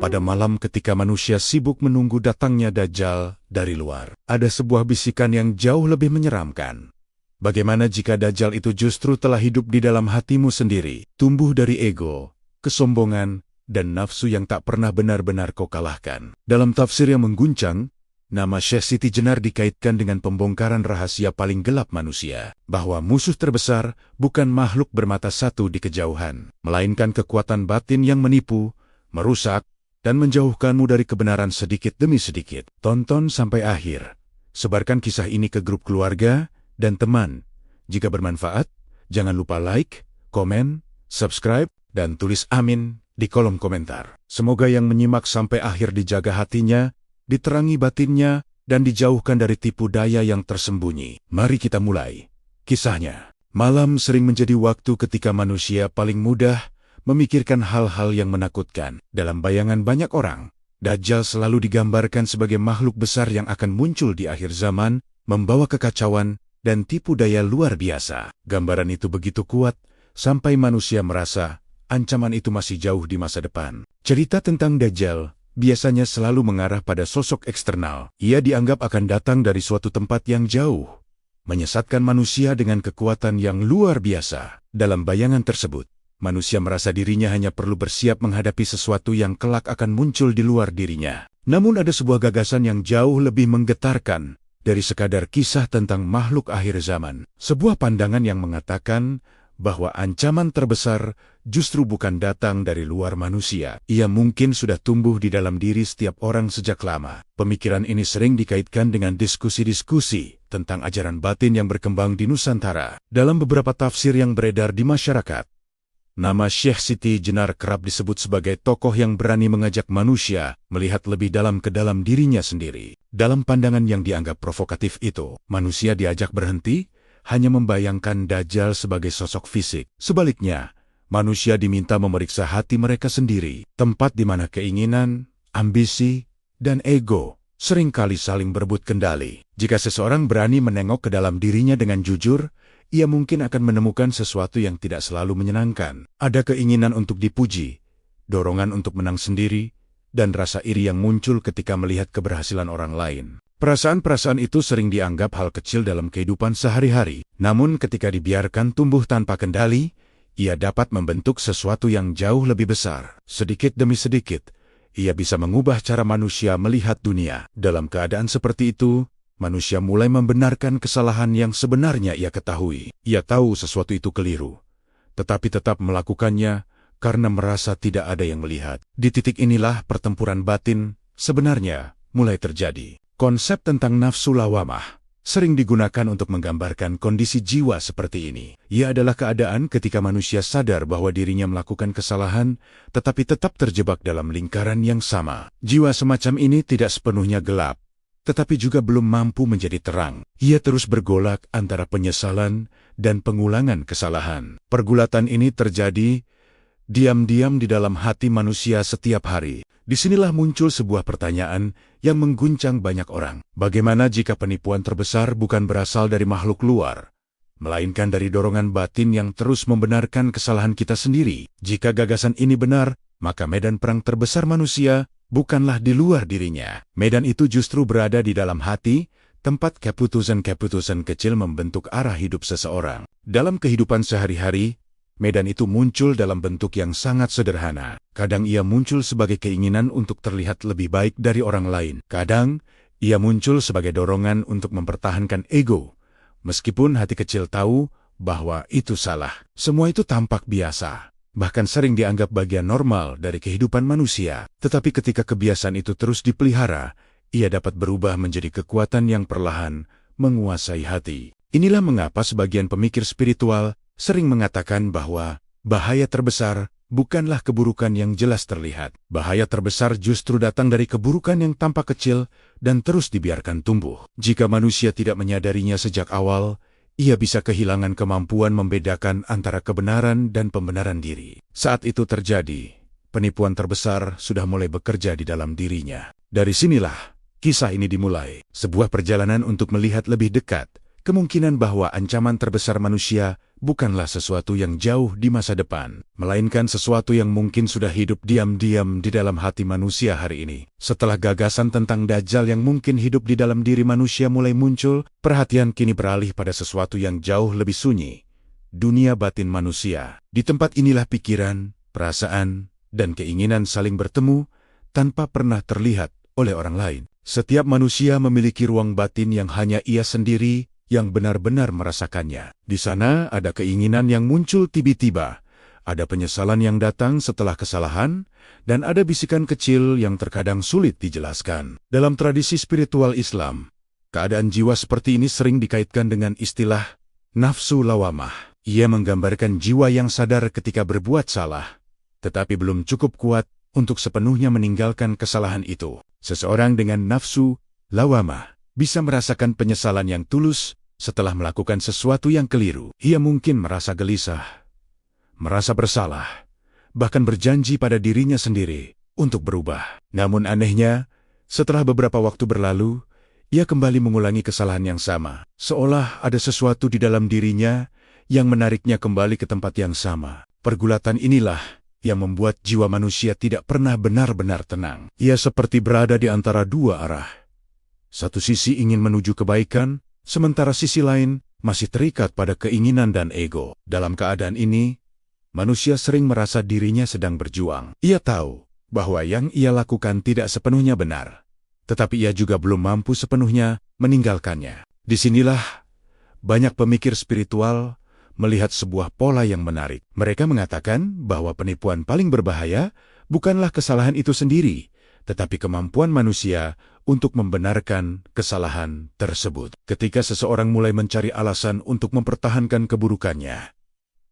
Pada malam ketika manusia sibuk menunggu datangnya Dajjal dari luar, ada sebuah bisikan yang jauh lebih menyeramkan. Bagaimana jika Dajjal itu justru telah hidup di dalam hatimu sendiri, tumbuh dari ego, kesombongan, dan nafsu yang tak pernah benar-benar kau kalahkan? Dalam tafsir yang mengguncang, nama Syekh Siti Jenar dikaitkan dengan pembongkaran rahasia paling gelap manusia, bahwa musuh terbesar bukan makhluk bermata satu di kejauhan, melainkan kekuatan batin yang menipu, merusak, dan menjauhkanmu dari kebenaran sedikit demi sedikit. Tonton sampai akhir. Sebarkan kisah ini ke grup keluarga dan teman. Jika bermanfaat, jangan lupa like, komen, subscribe, dan tulis amin di kolom komentar. Semoga yang menyimak sampai akhir dijaga hatinya, diterangi batinnya, dan dijauhkan dari tipu daya yang tersembunyi. Mari kita mulai kisahnya. Malam sering menjadi waktu ketika manusia paling mudah memikirkan hal-hal yang menakutkan. Dalam bayangan banyak orang, Dajjal selalu digambarkan sebagai makhluk besar yang akan muncul di akhir zaman, membawa kekacauan dan tipu daya luar biasa. Gambaran itu begitu kuat, sampai manusia merasa ancaman itu masih jauh di masa depan. Cerita tentang Dajjal biasanya selalu mengarah pada sosok eksternal. Ia dianggap akan datang dari suatu tempat yang jauh, menyesatkan manusia dengan kekuatan yang luar biasa. Dalam bayangan tersebut, manusia merasa dirinya hanya perlu bersiap menghadapi sesuatu yang kelak akan muncul di luar dirinya. Namun ada sebuah gagasan yang jauh lebih menggetarkan dari sekadar kisah tentang makhluk akhir zaman. Sebuah pandangan yang mengatakan bahwa ancaman terbesar justru bukan datang dari luar manusia. Ia mungkin sudah tumbuh di dalam diri setiap orang sejak lama. Pemikiran ini sering dikaitkan dengan diskusi-diskusi tentang ajaran batin yang berkembang di Nusantara. Dalam beberapa tafsir yang beredar di masyarakat, nama Syekh Siti Jenar kerap disebut sebagai tokoh yang berani mengajak manusia melihat lebih dalam ke dalam dirinya sendiri. Dalam pandangan yang dianggap provokatif itu, manusia diajak berhenti hanya membayangkan Dajjal sebagai sosok fisik. Sebaliknya, manusia diminta memeriksa hati mereka sendiri, tempat di mana keinginan, ambisi, dan ego seringkali saling berebut kendali. Jika seseorang berani menengok ke dalam dirinya dengan jujur, ia mungkin akan menemukan sesuatu yang tidak selalu menyenangkan. Ada keinginan untuk dipuji, dorongan untuk menang sendiri, dan rasa iri yang muncul ketika melihat keberhasilan orang lain. Perasaan-perasaan itu sering dianggap hal kecil dalam kehidupan sehari-hari. Namun ketika dibiarkan tumbuh tanpa kendali, ia dapat membentuk sesuatu yang jauh lebih besar. Sedikit demi sedikit, ia bisa mengubah cara manusia melihat dunia. Dalam keadaan seperti itu, manusia mulai membenarkan kesalahan yang sebenarnya ia ketahui. Ia tahu sesuatu itu keliru, tetapi tetap melakukannya karena merasa tidak ada yang melihat. Di titik inilah pertempuran batin sebenarnya mulai terjadi. Konsep tentang nafsu lawamah sering digunakan untuk menggambarkan kondisi jiwa seperti ini. Ia adalah keadaan ketika manusia sadar bahwa dirinya melakukan kesalahan, tetapi tetap terjebak dalam lingkaran yang sama. Jiwa semacam ini tidak sepenuhnya gelap, tetapi juga belum mampu menjadi terang. Ia terus bergolak antara penyesalan dan pengulangan kesalahan. Pergulatan ini terjadi diam-diam di dalam hati manusia setiap hari. Disinilah muncul sebuah pertanyaan yang mengguncang banyak orang. Bagaimana jika penipuan terbesar bukan berasal dari makhluk luar, melainkan dari dorongan batin yang terus membenarkan kesalahan kita sendiri? Jika gagasan ini benar, maka medan perang terbesar manusia bukanlah di luar dirinya. Medan itu justru berada di dalam hati, tempat keputusan-keputusan kecil membentuk arah hidup seseorang. Dalam kehidupan sehari-hari, medan itu muncul dalam bentuk yang sangat sederhana. Kadang ia muncul sebagai keinginan untuk terlihat lebih baik dari orang lain. Kadang ia muncul sebagai dorongan untuk mempertahankan ego, meskipun hati kecil tahu bahwa itu salah. Semua itu tampak biasa, bahkan sering dianggap bagian normal dari kehidupan manusia. Tetapi ketika kebiasaan itu terus dipelihara, ia dapat berubah menjadi kekuatan yang perlahan menguasai hati. Inilah mengapa sebagian pemikir spiritual sering mengatakan bahwa bahaya terbesar bukanlah keburukan yang jelas terlihat. Bahaya terbesar justru datang dari keburukan yang tampak kecil dan terus dibiarkan tumbuh. Jika manusia tidak menyadarinya sejak awal, ia bisa kehilangan kemampuan membedakan antara kebenaran dan pembenaran diri. Saat itu terjadi, penipuan terbesar sudah mulai bekerja di dalam dirinya. Dari sinilah kisah ini dimulai, sebuah perjalanan untuk melihat lebih dekat kemungkinan bahwa ancaman terbesar manusia bukanlah sesuatu yang jauh di masa depan, melainkan sesuatu yang mungkin sudah hidup diam-diam di dalam hati manusia hari ini. Setelah gagasan tentang Dajjal yang mungkin hidup di dalam diri manusia mulai muncul, perhatian kini beralih pada sesuatu yang jauh lebih sunyi, dunia batin manusia. Di tempat inilah pikiran, perasaan, dan keinginan saling bertemu tanpa pernah terlihat oleh orang lain. Setiap manusia memiliki ruang batin yang hanya ia sendiri yang benar-benar merasakannya. Di sana ada keinginan yang muncul tiba-tiba, ada penyesalan yang datang setelah kesalahan, dan ada bisikan kecil yang terkadang sulit dijelaskan. Dalam tradisi spiritual Islam, keadaan jiwa seperti ini sering dikaitkan dengan istilah nafsu lawamah. Ia menggambarkan jiwa yang sadar ketika berbuat salah, tetapi belum cukup kuat untuk sepenuhnya meninggalkan kesalahan itu. Seseorang dengan nafsu lawamah bisa merasakan penyesalan yang tulus setelah melakukan sesuatu yang keliru. Ia mungkin merasa gelisah, merasa bersalah, bahkan berjanji pada dirinya sendiri untuk berubah. Namun anehnya, setelah beberapa waktu berlalu, ia kembali mengulangi kesalahan yang sama. Seolah ada sesuatu di dalam dirinya yang menariknya kembali ke tempat yang sama. Pergulatan inilah yang membuat jiwa manusia tidak pernah benar-benar tenang. Ia seperti berada di antara dua arah. Satu sisi ingin menuju kebaikan, sementara sisi lain masih terikat pada keinginan dan ego. Dalam keadaan ini, manusia sering merasa dirinya sedang berjuang. Ia tahu bahwa yang ia lakukan tidak sepenuhnya benar, tetapi ia juga belum mampu sepenuhnya meninggalkannya. Disinilah banyak pemikir spiritual melihat sebuah pola yang menarik. Mereka mengatakan bahwa penipuan paling berbahaya bukanlah kesalahan itu sendiri, tetapi kemampuan manusia untuk membenarkan kesalahan tersebut. Ketika seseorang mulai mencari alasan untuk mempertahankan keburukannya,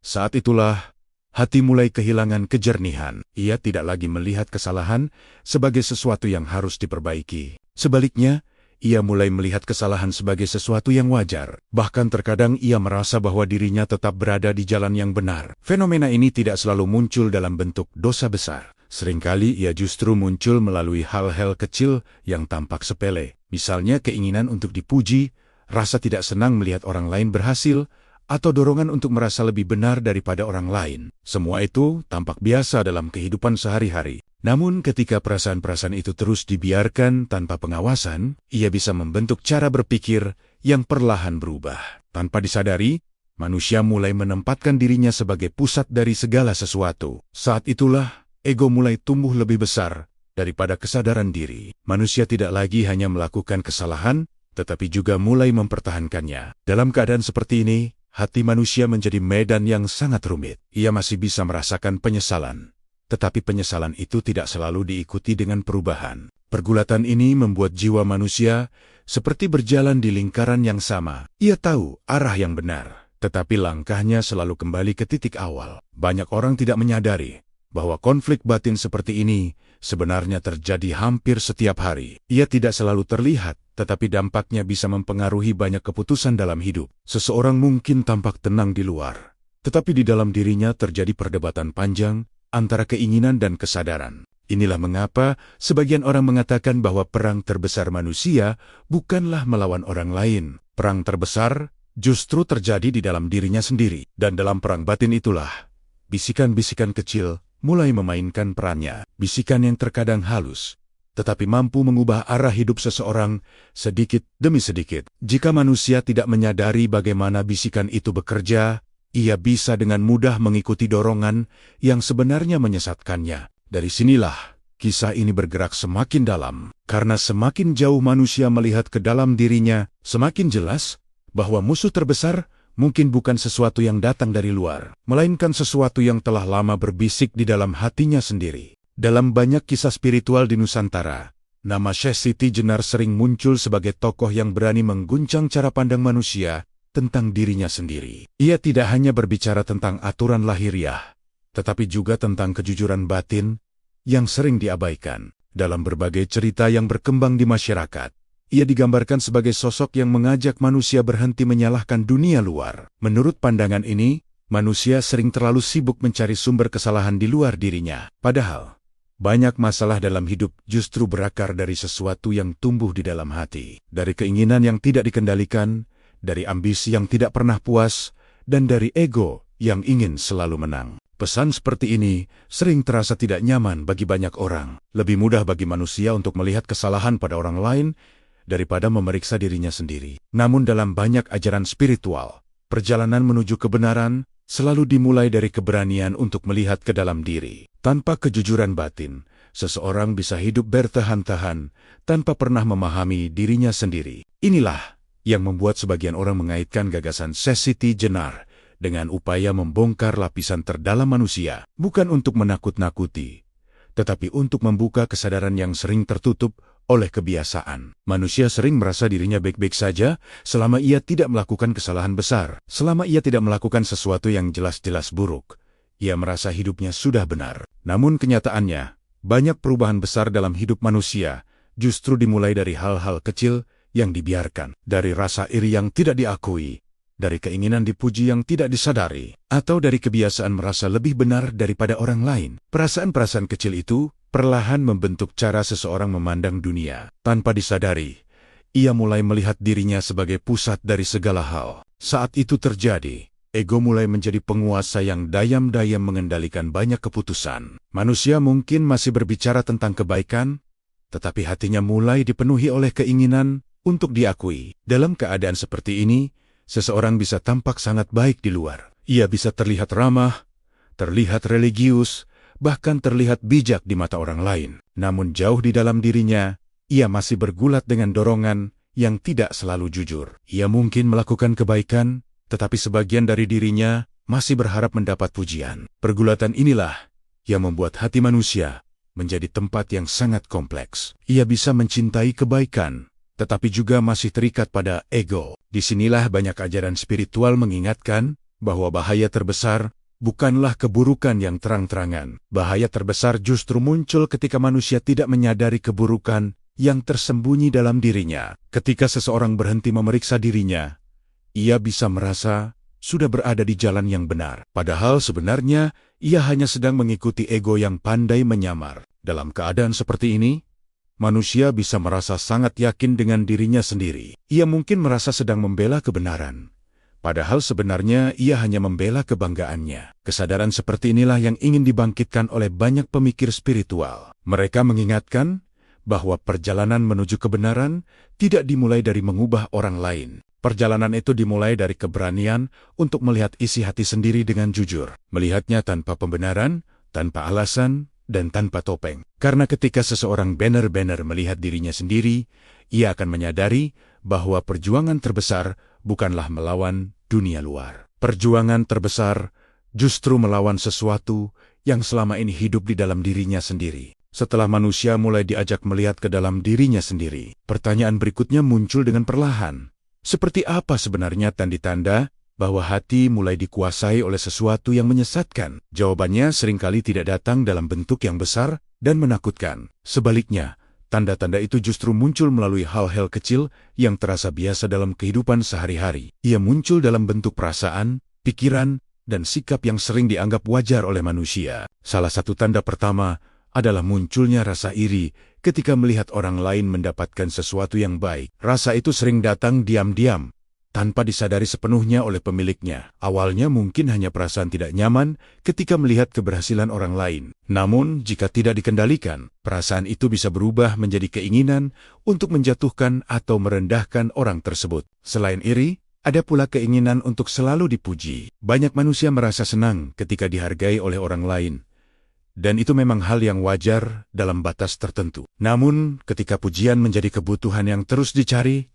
saat itulah hati mulai kehilangan kejernihan. Ia tidak lagi melihat kesalahan sebagai sesuatu yang harus diperbaiki. Sebaliknya, ia mulai melihat kesalahan sebagai sesuatu yang wajar. Bahkan terkadang ia merasa bahwa dirinya tetap berada di jalan yang benar. Fenomena ini tidak selalu muncul dalam bentuk dosa besar. Seringkali ia justru muncul melalui hal-hal kecil yang tampak sepele. Misalnya keinginan untuk dipuji, rasa tidak senang melihat orang lain berhasil, atau dorongan untuk merasa lebih benar daripada orang lain. Semua itu tampak biasa dalam kehidupan sehari-hari. Namun ketika perasaan-perasaan itu terus dibiarkan tanpa pengawasan, ia bisa membentuk cara berpikir yang perlahan berubah. Tanpa disadari, manusia mulai menempatkan dirinya sebagai pusat dari segala sesuatu. Saat itulah, ego mulai tumbuh lebih besar daripada kesadaran diri. Manusia tidak lagi hanya melakukan kesalahan, tetapi juga mulai mempertahankannya. Dalam keadaan seperti ini, hati manusia menjadi medan yang sangat rumit. Ia masih bisa merasakan penyesalan, tetapi penyesalan itu tidak selalu diikuti dengan perubahan. Pergulatan ini membuat jiwa manusia seperti berjalan di lingkaran yang sama. Ia tahu arah yang benar, tetapi langkahnya selalu kembali ke titik awal. Banyak orang tidak menyadari bahwa konflik batin seperti ini sebenarnya terjadi hampir setiap hari. Ia tidak selalu terlihat, tetapi dampaknya bisa mempengaruhi banyak keputusan dalam hidup. Seseorang mungkin tampak tenang di luar, tetapi di dalam dirinya terjadi perdebatan panjang antara keinginan dan kesadaran. Inilah mengapa sebagian orang mengatakan bahwa perang terbesar manusia bukanlah melawan orang lain. Perang terbesar justru terjadi di dalam dirinya sendiri. Dan dalam perang batin itulah bisikan-bisikan kecil mulai memainkan perannya. Bisikan yang terkadang halus, tetapi mampu mengubah arah hidup seseorang sedikit demi sedikit. Jika manusia tidak menyadari bagaimana bisikan itu bekerja, ia bisa dengan mudah mengikuti dorongan yang sebenarnya menyesatkannya. Dari sinilah kisah ini bergerak semakin dalam. Karena semakin jauh manusia melihat ke dalam dirinya, semakin jelas bahwa musuh terbesar mungkin bukan sesuatu yang datang dari luar, melainkan sesuatu yang telah lama berbisik di dalam hatinya sendiri. Dalam banyak kisah spiritual di Nusantara, nama Syekh Siti Jenar sering muncul sebagai tokoh yang berani mengguncang cara pandang manusia tentang dirinya sendiri. Ia tidak hanya berbicara tentang aturan lahiriah, tetapi juga tentang kejujuran batin yang sering diabaikan. Dalam berbagai cerita yang berkembang di masyarakat, ia digambarkan sebagai sosok yang mengajak manusia berhenti menyalahkan dunia luar. Menurut pandangan ini, manusia sering terlalu sibuk mencari sumber kesalahan di luar dirinya. Padahal, banyak masalah dalam hidup justru berakar dari sesuatu yang tumbuh di dalam hati. Dari keinginan yang tidak dikendalikan, dari ambisi yang tidak pernah puas, dan dari ego yang ingin selalu menang. Pesan seperti ini sering terasa tidak nyaman bagi banyak orang. Lebih mudah bagi manusia untuk melihat kesalahan pada orang lain daripada memeriksa dirinya sendiri. Namun dalam banyak ajaran spiritual, perjalanan menuju kebenaran selalu dimulai dari keberanian untuk melihat ke dalam diri. Tanpa kejujuran batin, seseorang bisa hidup bertahan-tahan tanpa pernah memahami dirinya sendiri. Inilah yang membuat sebagian orang mengaitkan gagasan Sesiti Jenar dengan upaya membongkar lapisan terdalam manusia, bukan untuk menakut-nakuti, tetapi untuk membuka kesadaran yang sering tertutup oleh kebiasaan. Manusia sering merasa dirinya baik-baik saja selama ia tidak melakukan kesalahan besar. Selama ia tidak melakukan sesuatu yang jelas-jelas buruk, ia merasa hidupnya sudah benar. Namun kenyataannya, banyak perubahan besar dalam hidup manusia justru dimulai dari hal-hal kecil yang dibiarkan, dari rasa iri yang tidak diakui, dari keinginan dipuji yang tidak disadari, atau dari kebiasaan merasa lebih benar daripada orang lain. Perasaan-perasaan kecil itu perlahan membentuk cara seseorang memandang dunia. Tanpa disadari, ia mulai melihat dirinya sebagai pusat dari segala hal. Saat itu terjadi, ego mulai menjadi penguasa yang dayam-dayam mengendalikan banyak keputusan. Manusia mungkin masih berbicara tentang kebaikan, tetapi hatinya mulai dipenuhi oleh keinginan untuk diakui. Dalam keadaan seperti ini, seseorang bisa tampak sangat baik di luar. Ia bisa terlihat ramah, terlihat religius, bahkan terlihat bijak di mata orang lain. Namun jauh di dalam dirinya, ia masih bergulat dengan dorongan yang tidak selalu jujur. Ia mungkin melakukan kebaikan, tetapi sebagian dari dirinya masih berharap mendapat pujian. Pergulatan inilah yang membuat hati manusia menjadi tempat yang sangat kompleks. Ia bisa mencintai kebaikan, tetapi juga masih terikat pada ego. Disinilah banyak ajaran spiritual mengingatkan bahwa bahaya terbesar bukanlah keburukan yang terang-terangan. Bahaya terbesar justru muncul ketika manusia tidak menyadari keburukan yang tersembunyi dalam dirinya. Ketika seseorang berhenti memeriksa dirinya, ia bisa merasa sudah berada di jalan yang benar. Padahal sebenarnya ia hanya sedang mengikuti ego yang pandai menyamar. Dalam keadaan seperti ini, manusia bisa merasa sangat yakin dengan dirinya sendiri. Ia mungkin merasa sedang membela kebenaran, padahal sebenarnya ia hanya membela kebanggaannya. Kesadaran seperti inilah yang ingin dibangkitkan oleh banyak pemikir spiritual. Mereka mengingatkan bahwa perjalanan menuju kebenaran tidak dimulai dari mengubah orang lain. Perjalanan itu dimulai dari keberanian untuk melihat isi hati sendiri dengan jujur. Melihatnya tanpa pembenaran, tanpa alasan, dan tanpa topeng. Karena ketika seseorang benar-benar melihat dirinya sendiri, ia akan menyadari bahwa perjuangan terbesar bukanlah melawan dunia luar. Perjuangan terbesar justru melawan sesuatu yang selama ini hidup di dalam dirinya sendiri. Setelah manusia mulai diajak melihat ke dalam dirinya sendiri, pertanyaan berikutnya muncul dengan perlahan. Seperti apa sebenarnya tanda-tanda bahwa hati mulai dikuasai oleh sesuatu yang menyesatkan? Jawabannya seringkali tidak datang dalam bentuk yang besar dan menakutkan. Sebaliknya, tanda-tanda itu justru muncul melalui hal-hal kecil yang terasa biasa dalam kehidupan sehari-hari. Ia muncul dalam bentuk perasaan, pikiran, dan sikap yang sering dianggap wajar oleh manusia. Salah satu tanda pertama adalah munculnya rasa iri ketika melihat orang lain mendapatkan sesuatu yang baik. Rasa itu sering datang diam-diam, tanpa disadari sepenuhnya oleh pemiliknya. Awalnya mungkin hanya perasaan tidak nyaman ketika melihat keberhasilan orang lain. Namun, jika tidak dikendalikan, perasaan itu bisa berubah menjadi keinginan untuk menjatuhkan atau merendahkan orang tersebut. Selain iri, ada pula keinginan untuk selalu dipuji. Banyak manusia merasa senang ketika dihargai oleh orang lain, dan itu memang hal yang wajar dalam batas tertentu. Namun, ketika pujian menjadi kebutuhan yang terus dicari,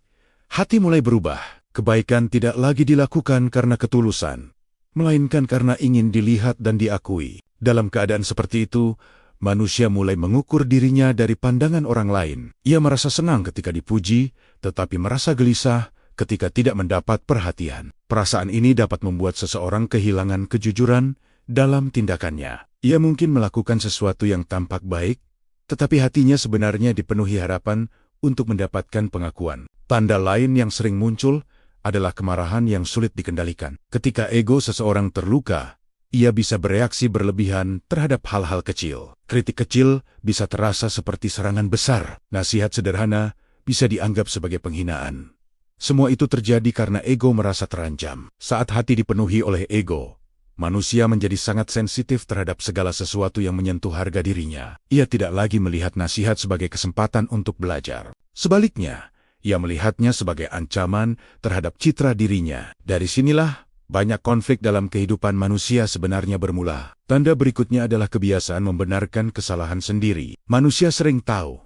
hati mulai berubah. Kebaikan tidak lagi dilakukan karena ketulusan, melainkan karena ingin dilihat dan diakui. Dalam keadaan seperti itu, manusia mulai mengukur dirinya dari pandangan orang lain. Ia merasa senang ketika dipuji, tetapi merasa gelisah ketika tidak mendapat perhatian. Perasaan ini dapat membuat seseorang kehilangan kejujuran dalam tindakannya. Ia mungkin melakukan sesuatu yang tampak baik, tetapi hatinya sebenarnya dipenuhi harapan untuk mendapatkan pengakuan. Tanda lain yang sering muncul adalah kemarahan yang sulit dikendalikan. Ketika ego seseorang terluka, ia bisa bereaksi berlebihan terhadap hal-hal kecil. Kritik kecil bisa terasa seperti serangan besar. Nasihat sederhana bisa dianggap sebagai penghinaan. Semua itu terjadi karena ego merasa terancam. Saat hati dipenuhi oleh ego, manusia menjadi sangat sensitif terhadap segala sesuatu yang menyentuh harga dirinya. Ia tidak lagi melihat nasihat sebagai kesempatan untuk belajar. Sebaliknya, ia melihatnya sebagai ancaman terhadap citra dirinya. Dari sinilah banyak konflik dalam kehidupan manusia sebenarnya bermula. Tanda berikutnya adalah kebiasaan membenarkan kesalahan sendiri. Manusia sering tahu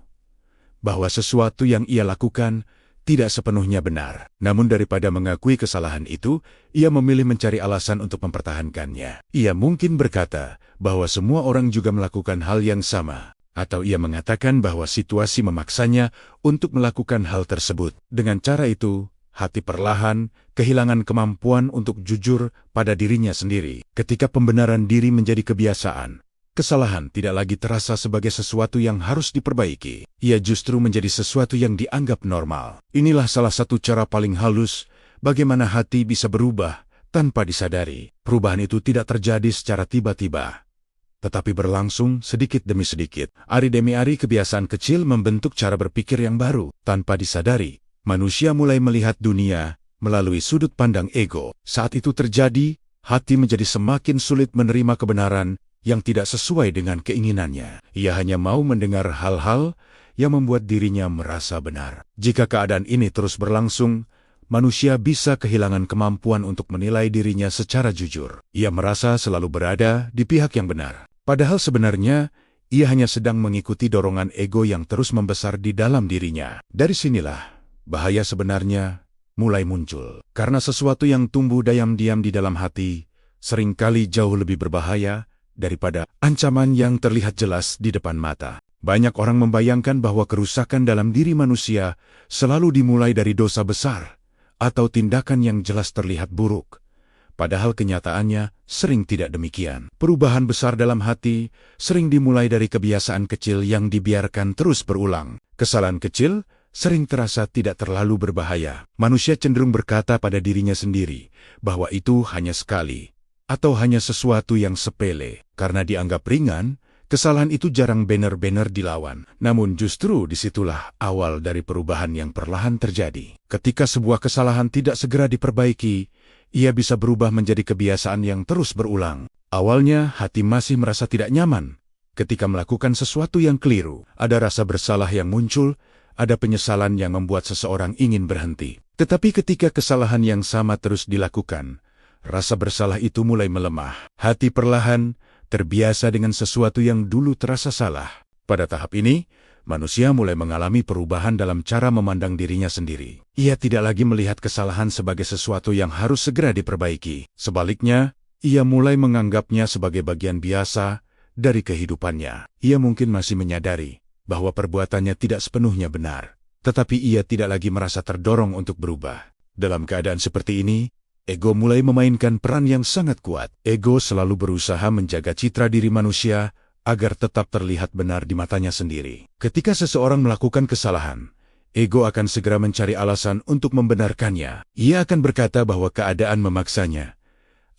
bahwa sesuatu yang ia lakukan tidak sepenuhnya benar. Namun daripada mengakui kesalahan itu, ia memilih mencari alasan untuk mempertahankannya. Ia mungkin berkata bahwa semua orang juga melakukan hal yang sama. Atau ia mengatakan bahwa situasi memaksanya untuk melakukan hal tersebut. Dengan cara itu, hati perlahan kehilangan kemampuan untuk jujur pada dirinya sendiri. Ketika pembenaran diri menjadi kebiasaan, kesalahan tidak lagi terasa sebagai sesuatu yang harus diperbaiki. Ia justru menjadi sesuatu yang dianggap normal. Inilah salah satu cara paling halus bagaimana hati bisa berubah tanpa disadari. Perubahan itu tidak terjadi secara tiba-tiba, tetapi berlangsung sedikit demi sedikit. Hari demi hari kebiasaan kecil membentuk cara berpikir yang baru. Tanpa disadari, manusia mulai melihat dunia melalui sudut pandang ego. Saat itu terjadi, hati menjadi semakin sulit menerima kebenaran yang tidak sesuai dengan keinginannya. Ia hanya mau mendengar hal-hal yang membuat dirinya merasa benar. Jika keadaan ini terus berlangsung, manusia bisa kehilangan kemampuan untuk menilai dirinya secara jujur. Ia merasa selalu berada di pihak yang benar. Padahal sebenarnya, ia hanya sedang mengikuti dorongan ego yang terus membesar di dalam dirinya. Dari sinilah bahaya sebenarnya mulai muncul. Karena sesuatu yang tumbuh diam-diam di dalam hati seringkali jauh lebih berbahaya daripada ancaman yang terlihat jelas di depan mata. Banyak orang membayangkan bahwa kerusakan dalam diri manusia selalu dimulai dari dosa besar atau tindakan yang jelas terlihat buruk. Padahal kenyataannya sering tidak demikian. Perubahan besar dalam hati sering dimulai dari kebiasaan kecil yang dibiarkan terus berulang. Kesalahan kecil sering terasa tidak terlalu berbahaya. Manusia cenderung berkata pada dirinya sendiri bahwa itu hanya sekali atau hanya sesuatu yang sepele. Karena dianggap ringan, kesalahan itu jarang benar-benar dilawan. Namun justru disitulah awal dari perubahan yang perlahan terjadi. Ketika sebuah kesalahan tidak segera diperbaiki, ia bisa berubah menjadi kebiasaan yang terus berulang. Awalnya, hati masih merasa tidak nyaman. Ketika melakukan sesuatu yang keliru, ada rasa bersalah yang muncul, ada penyesalan yang membuat seseorang ingin berhenti. Tetapi ketika kesalahan yang sama terus dilakukan, rasa bersalah itu mulai melemah. Hati perlahan terbiasa dengan sesuatu yang dulu terasa salah. Pada tahap ini, manusia mulai mengalami perubahan dalam cara memandang dirinya sendiri. Ia tidak lagi melihat kesalahan sebagai sesuatu yang harus segera diperbaiki. Sebaliknya, ia mulai menganggapnya sebagai bagian biasa dari kehidupannya. Ia mungkin masih menyadari bahwa perbuatannya tidak sepenuhnya benar, tetapi ia tidak lagi merasa terdorong untuk berubah. Dalam keadaan seperti ini, ego mulai memainkan peran yang sangat kuat. Ego selalu berusaha menjaga citra diri manusia agar tetap terlihat benar di matanya sendiri. Ketika seseorang melakukan kesalahan, ego akan segera mencari alasan untuk membenarkannya. Ia akan berkata bahwa keadaan memaksanya,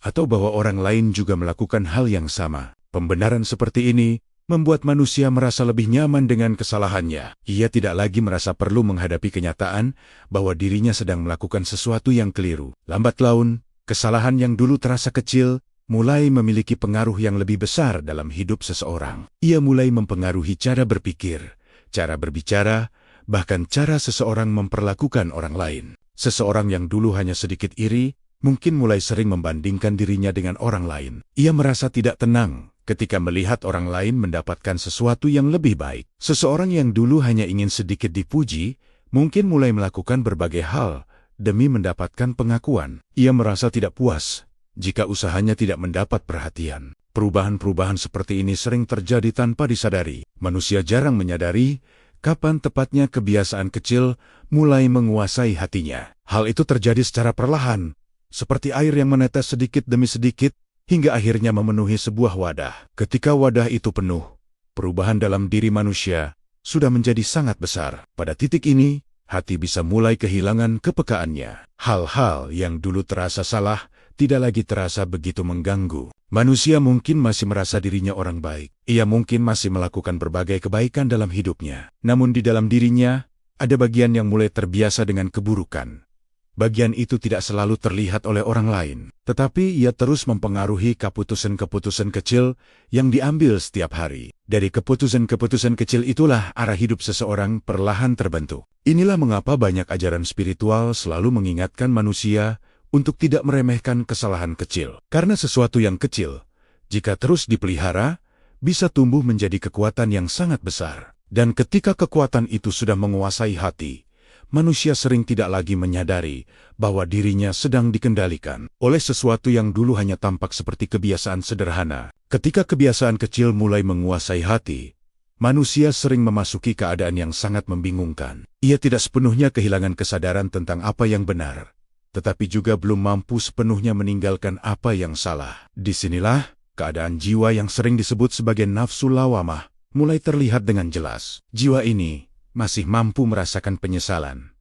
atau bahwa orang lain juga melakukan hal yang sama. Pembenaran seperti ini membuat manusia merasa lebih nyaman dengan kesalahannya. Ia tidak lagi merasa perlu menghadapi kenyataan bahwa dirinya sedang melakukan sesuatu yang keliru. Lambat laun, kesalahan yang dulu terasa kecil mulai memiliki pengaruh yang lebih besar dalam hidup seseorang. Ia mulai mempengaruhi cara berpikir, cara berbicara, bahkan cara seseorang memperlakukan orang lain. Seseorang yang dulu hanya sedikit iri, mungkin mulai sering membandingkan dirinya dengan orang lain. Ia merasa tidak tenang ketika melihat orang lain mendapatkan sesuatu yang lebih baik. Seseorang yang dulu hanya ingin sedikit dipuji, mungkin mulai melakukan berbagai hal demi mendapatkan pengakuan. Ia merasa tidak puas jika usahanya tidak mendapat perhatian. Perubahan-perubahan seperti ini sering terjadi tanpa disadari. Manusia jarang menyadari kapan tepatnya kebiasaan kecil mulai menguasai hatinya. Hal itu terjadi secara perlahan, seperti air yang menetes sedikit demi sedikit, hingga akhirnya memenuhi sebuah wadah. Ketika wadah itu penuh, perubahan dalam diri manusia sudah menjadi sangat besar. Pada titik ini, hati bisa mulai kehilangan kepekaannya. Hal-hal yang dulu terasa salah tidak lagi terasa begitu mengganggu. Manusia mungkin masih merasa dirinya orang baik. Ia mungkin masih melakukan berbagai kebaikan dalam hidupnya. Namun di dalam dirinya, ada bagian yang mulai terbiasa dengan keburukan. Bagian itu tidak selalu terlihat oleh orang lain, tetapi ia terus mempengaruhi keputusan-keputusan kecil yang diambil setiap hari. Dari keputusan-keputusan kecil itulah arah hidup seseorang perlahan terbentuk. Inilah mengapa banyak ajaran spiritual selalu mengingatkan manusia untuk tidak meremehkan kesalahan kecil. Karena sesuatu yang kecil, jika terus dipelihara, bisa tumbuh menjadi kekuatan yang sangat besar. Dan ketika kekuatan itu sudah menguasai hati, manusia sering tidak lagi menyadari bahwa dirinya sedang dikendalikan oleh sesuatu yang dulu hanya tampak seperti kebiasaan sederhana. Ketika kebiasaan kecil mulai menguasai hati, manusia sering memasuki keadaan yang sangat membingungkan. Ia tidak sepenuhnya kehilangan kesadaran tentang apa yang benar, tetapi juga belum mampu sepenuhnya meninggalkan apa yang salah. Disinilah keadaan jiwa yang sering disebut sebagai nafsu lawamah mulai terlihat dengan jelas. Jiwa ini masih mampu merasakan penyesalan,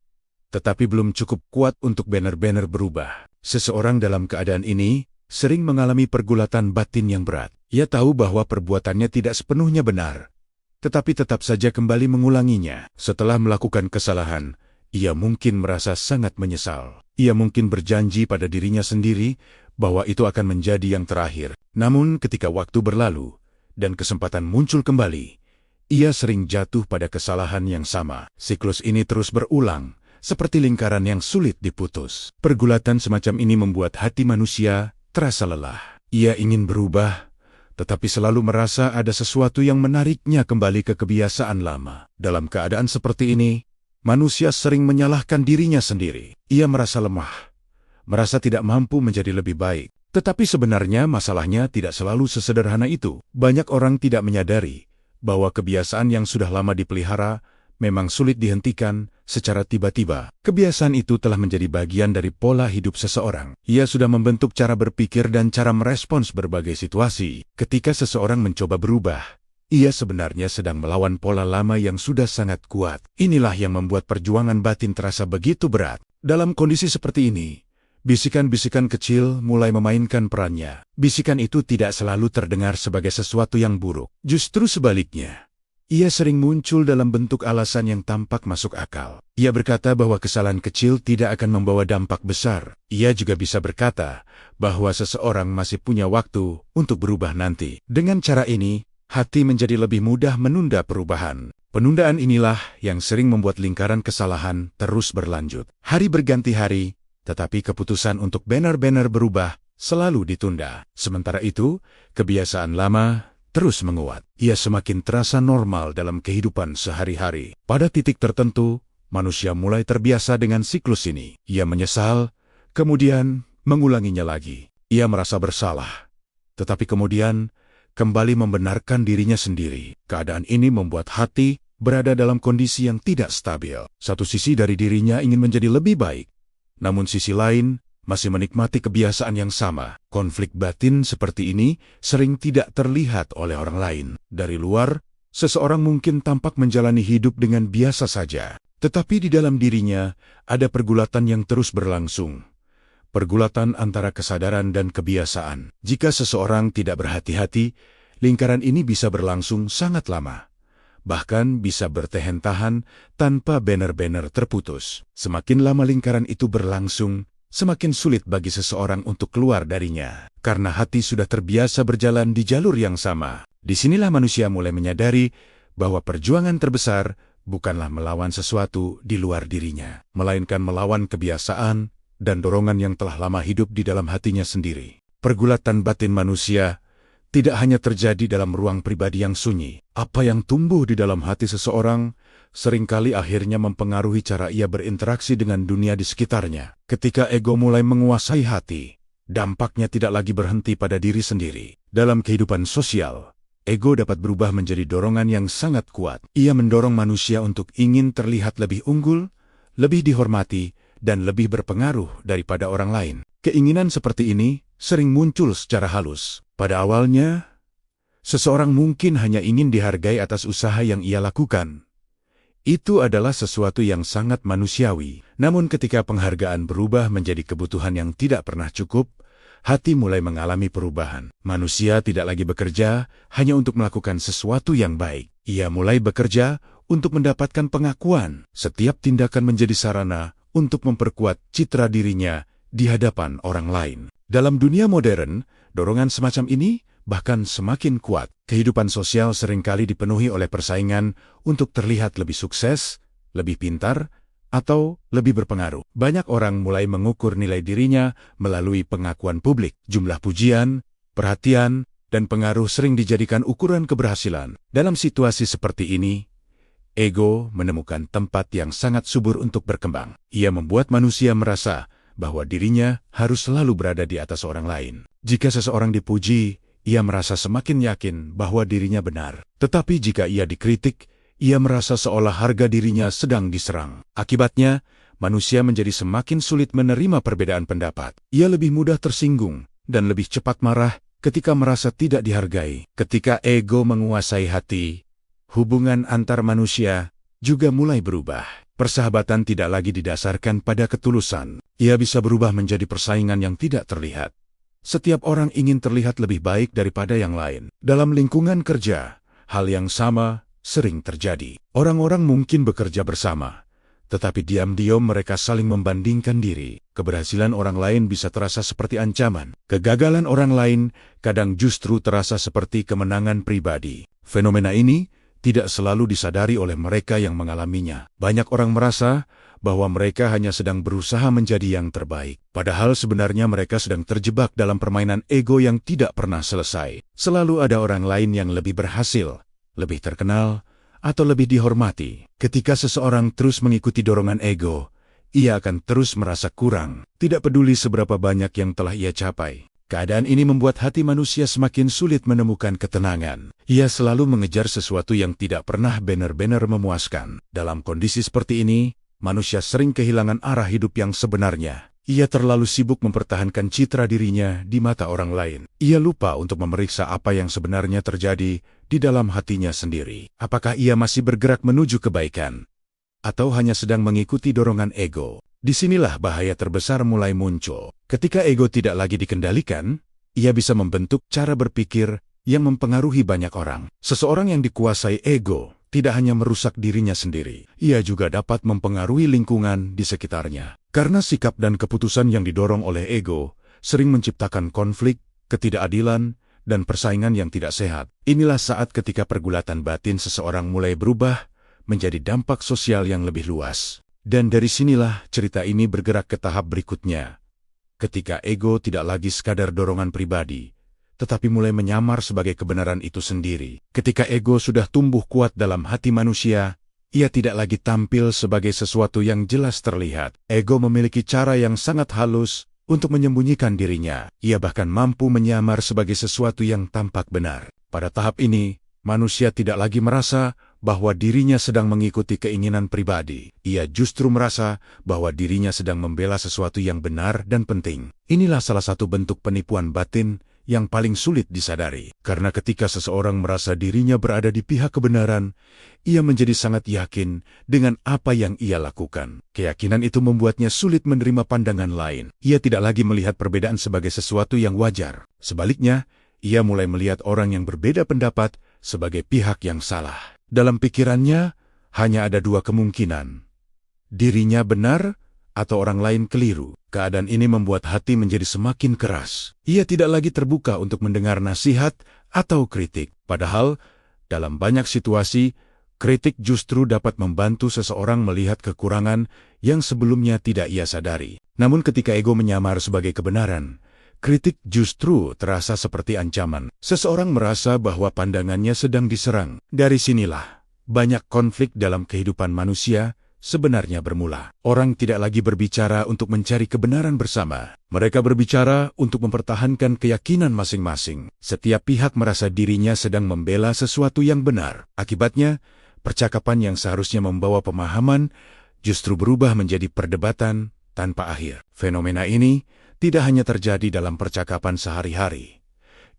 tetapi belum cukup kuat untuk benar-benar berubah. Seseorang dalam keadaan ini sering mengalami pergulatan batin yang berat. Ia tahu bahwa perbuatannya tidak sepenuhnya benar, tetapi tetap saja kembali mengulanginya. Setelah melakukan kesalahan, ia mungkin merasa sangat menyesal. Ia mungkin berjanji pada dirinya sendiri bahwa itu akan menjadi yang terakhir. Namun ketika waktu berlalu dan kesempatan muncul kembali, ia sering jatuh pada kesalahan yang sama. Siklus ini terus berulang, seperti lingkaran yang sulit diputus. Pergulatan semacam ini membuat hati manusia terasa lelah. Ia ingin berubah, tetapi selalu merasa ada sesuatu yang menariknya kembali ke kebiasaan lama. Dalam keadaan seperti ini, manusia sering menyalahkan dirinya sendiri. Ia merasa lemah, merasa tidak mampu menjadi lebih baik. Tetapi sebenarnya masalahnya tidak selalu sesederhana itu. Banyak orang tidak menyadari bahwa kebiasaan yang sudah lama dipelihara memang sulit dihentikan secara tiba-tiba. Kebiasaan itu telah menjadi bagian dari pola hidup seseorang. Ia sudah membentuk cara berpikir dan cara merespons berbagai situasi. Ketika seseorang mencoba berubah, ia sebenarnya sedang melawan pola lama yang sudah sangat kuat. Inilah yang membuat perjuangan batin terasa begitu berat. Dalam kondisi seperti ini, bisikan-bisikan kecil mulai memainkan perannya. Bisikan itu tidak selalu terdengar sebagai sesuatu yang buruk. Justru sebaliknya, ia sering muncul dalam bentuk alasan yang tampak masuk akal. Ia berkata bahwa kesalahan kecil tidak akan membawa dampak besar. Ia juga bisa berkata bahwa seseorang masih punya waktu untuk berubah nanti. Dengan cara ini, hati menjadi lebih mudah menunda perubahan. Penundaan inilah yang sering membuat lingkaran kesalahan terus berlanjut. Hari berganti hari, tetapi keputusan untuk benar-benar berubah selalu ditunda. Sementara itu, kebiasaan lama terus menguat. Ia semakin terasa normal dalam kehidupan sehari-hari. Pada titik tertentu, manusia mulai terbiasa dengan siklus ini. Ia menyesal, kemudian mengulanginya lagi. Ia merasa bersalah, tetapi kemudian kembali membenarkan dirinya sendiri. Keadaan ini membuat hati berada dalam kondisi yang tidak stabil. Satu sisi dari dirinya ingin menjadi lebih baik, namun sisi lain masih menikmati kebiasaan yang sama. Konflik batin seperti ini sering tidak terlihat oleh orang lain. Dari luar, seseorang mungkin tampak menjalani hidup dengan biasa saja, tetapi di dalam dirinya ada pergulatan yang terus berlangsung. Pergulatan antara kesadaran dan kebiasaan. Jika seseorang tidak berhati-hati, lingkaran ini bisa berlangsung sangat lama. Bahkan bisa bertahan-tahan tanpa benar-benar terputus. Semakin lama lingkaran itu berlangsung, semakin sulit bagi seseorang untuk keluar darinya. Karena hati sudah terbiasa berjalan di jalur yang sama. Disinilah manusia mulai menyadari bahwa perjuangan terbesar bukanlah melawan sesuatu di luar dirinya, melainkan melawan kebiasaan dan dorongan yang telah lama hidup di dalam hatinya sendiri. Pergulatan batin manusia tidak hanya terjadi dalam ruang pribadi yang sunyi. Apa yang tumbuh di dalam hati seseorang seringkali akhirnya mempengaruhi cara ia berinteraksi dengan dunia di sekitarnya. Ketika ego mulai menguasai hati, dampaknya tidak lagi berhenti pada diri sendiri. Dalam kehidupan sosial, ego dapat berubah menjadi dorongan yang sangat kuat. Ia mendorong manusia untuk ingin terlihat lebih unggul, lebih dihormati, dan lebih berpengaruh daripada orang lain. Keinginan seperti ini sering muncul secara halus. Pada awalnya, seseorang mungkin hanya ingin dihargai atas usaha yang ia lakukan. Itu adalah sesuatu yang sangat manusiawi. Namun ketika penghargaan berubah menjadi kebutuhan yang tidak pernah cukup, hati mulai mengalami perubahan. Manusia tidak lagi bekerja hanya untuk melakukan sesuatu yang baik. Ia mulai bekerja untuk mendapatkan pengakuan. Setiap tindakan menjadi sarana untuk memperkuat citra dirinya di hadapan orang lain. Dalam dunia modern, dorongan semacam ini bahkan semakin kuat. Kehidupan sosial seringkali dipenuhi oleh persaingan untuk terlihat lebih sukses, lebih pintar, atau lebih berpengaruh. Banyak orang mulai mengukur nilai dirinya melalui pengakuan publik. Jumlah pujian, perhatian, dan pengaruh sering dijadikan ukuran keberhasilan. Dalam situasi seperti ini, ego menemukan tempat yang sangat subur untuk berkembang. Ia membuat manusia merasa bahwa dirinya harus selalu berada di atas orang lain. Jika seseorang dipuji, ia merasa semakin yakin bahwa dirinya benar. Tetapi jika ia dikritik, ia merasa seolah harga dirinya sedang diserang. Akibatnya, manusia menjadi semakin sulit menerima perbedaan pendapat. Ia lebih mudah tersinggung dan lebih cepat marah ketika merasa tidak dihargai. Ketika ego menguasai hati, hubungan antar manusia juga mulai berubah. Persahabatan tidak lagi didasarkan pada ketulusan. Ia bisa berubah menjadi persaingan yang tidak terlihat. Setiap orang ingin terlihat lebih baik daripada yang lain. Dalam lingkungan kerja, hal yang sama sering terjadi. Orang-orang mungkin bekerja bersama, tetapi diam-diam mereka saling membandingkan diri. Keberhasilan orang lain bisa terasa seperti ancaman. Kegagalan orang lain kadang justru terasa seperti kemenangan pribadi. Fenomena ini tidak selalu disadari oleh mereka yang mengalaminya. Banyak orang merasa bahwa mereka hanya sedang berusaha menjadi yang terbaik. Padahal sebenarnya mereka sedang terjebak dalam permainan ego yang tidak pernah selesai. Selalu ada orang lain yang lebih berhasil, lebih terkenal, atau lebih dihormati. Ketika seseorang terus mengikuti dorongan ego, ia akan terus merasa kurang, tidak peduli seberapa banyak yang telah ia capai. Keadaan ini membuat hati manusia semakin sulit menemukan ketenangan. Ia selalu mengejar sesuatu yang tidak pernah benar-benar memuaskan. Dalam kondisi seperti ini, manusia sering kehilangan arah hidup yang sebenarnya. Ia terlalu sibuk mempertahankan citra dirinya di mata orang lain. Ia lupa untuk memeriksa apa yang sebenarnya terjadi di dalam hatinya sendiri. Apakah ia masih bergerak menuju kebaikan? Atau hanya sedang mengikuti dorongan ego? Disinilah bahaya terbesar mulai muncul. Ketika ego tidak lagi dikendalikan, ia bisa membentuk cara berpikir yang mempengaruhi banyak orang. Seseorang yang dikuasai ego tidak hanya merusak dirinya sendiri, ia juga dapat mempengaruhi lingkungan di sekitarnya. Karena sikap dan keputusan yang didorong oleh ego sering menciptakan konflik, ketidakadilan, dan persaingan yang tidak sehat. Inilah saat ketika pergulatan batin seseorang mulai berubah menjadi dampak sosial yang lebih luas. Dan dari sinilah cerita ini bergerak ke tahap berikutnya. Ketika ego tidak lagi sekadar dorongan pribadi, tetapi mulai menyamar sebagai kebenaran itu sendiri. Ketika ego sudah tumbuh kuat dalam hati manusia, ia tidak lagi tampil sebagai sesuatu yang jelas terlihat. Ego memiliki cara yang sangat halus untuk menyembunyikan dirinya. Ia bahkan mampu menyamar sebagai sesuatu yang tampak benar. Pada tahap ini, manusia tidak lagi merasa bahwa dirinya sedang mengikuti keinginan pribadi. Ia justru merasa bahwa dirinya sedang membela sesuatu yang benar dan penting. Inilah salah satu bentuk penipuan batin yang paling sulit disadari. Karena ketika seseorang merasa dirinya berada di pihak kebenaran, ia menjadi sangat yakin dengan apa yang ia lakukan. Keyakinan itu membuatnya sulit menerima pandangan lain. Ia tidak lagi melihat perbedaan sebagai sesuatu yang wajar. Sebaliknya, ia mulai melihat orang yang berbeda pendapat sebagai pihak yang salah. Dalam pikirannya, hanya ada dua kemungkinan. Dirinya benar, atau orang lain keliru. Keadaan ini membuat hati menjadi semakin keras. Ia tidak lagi terbuka untuk mendengar nasihat atau kritik. Padahal, dalam banyak situasi, kritik justru dapat membantu seseorang melihat kekurangan yang sebelumnya tidak ia sadari. Namun ketika ego menyamar sebagai kebenaran, kritik justru terasa seperti ancaman. Seseorang merasa bahwa pandangannya sedang diserang. Dari sinilah, banyak konflik dalam kehidupan manusia sebenarnya bermula. Orang tidak lagi berbicara untuk mencari kebenaran bersama. Mereka berbicara untuk mempertahankan keyakinan masing-masing. Setiap pihak merasa dirinya sedang membela sesuatu yang benar. Akibatnya, percakapan yang seharusnya membawa pemahaman justru berubah menjadi perdebatan tanpa akhir. Fenomena ini tidak hanya terjadi dalam percakapan sehari-hari.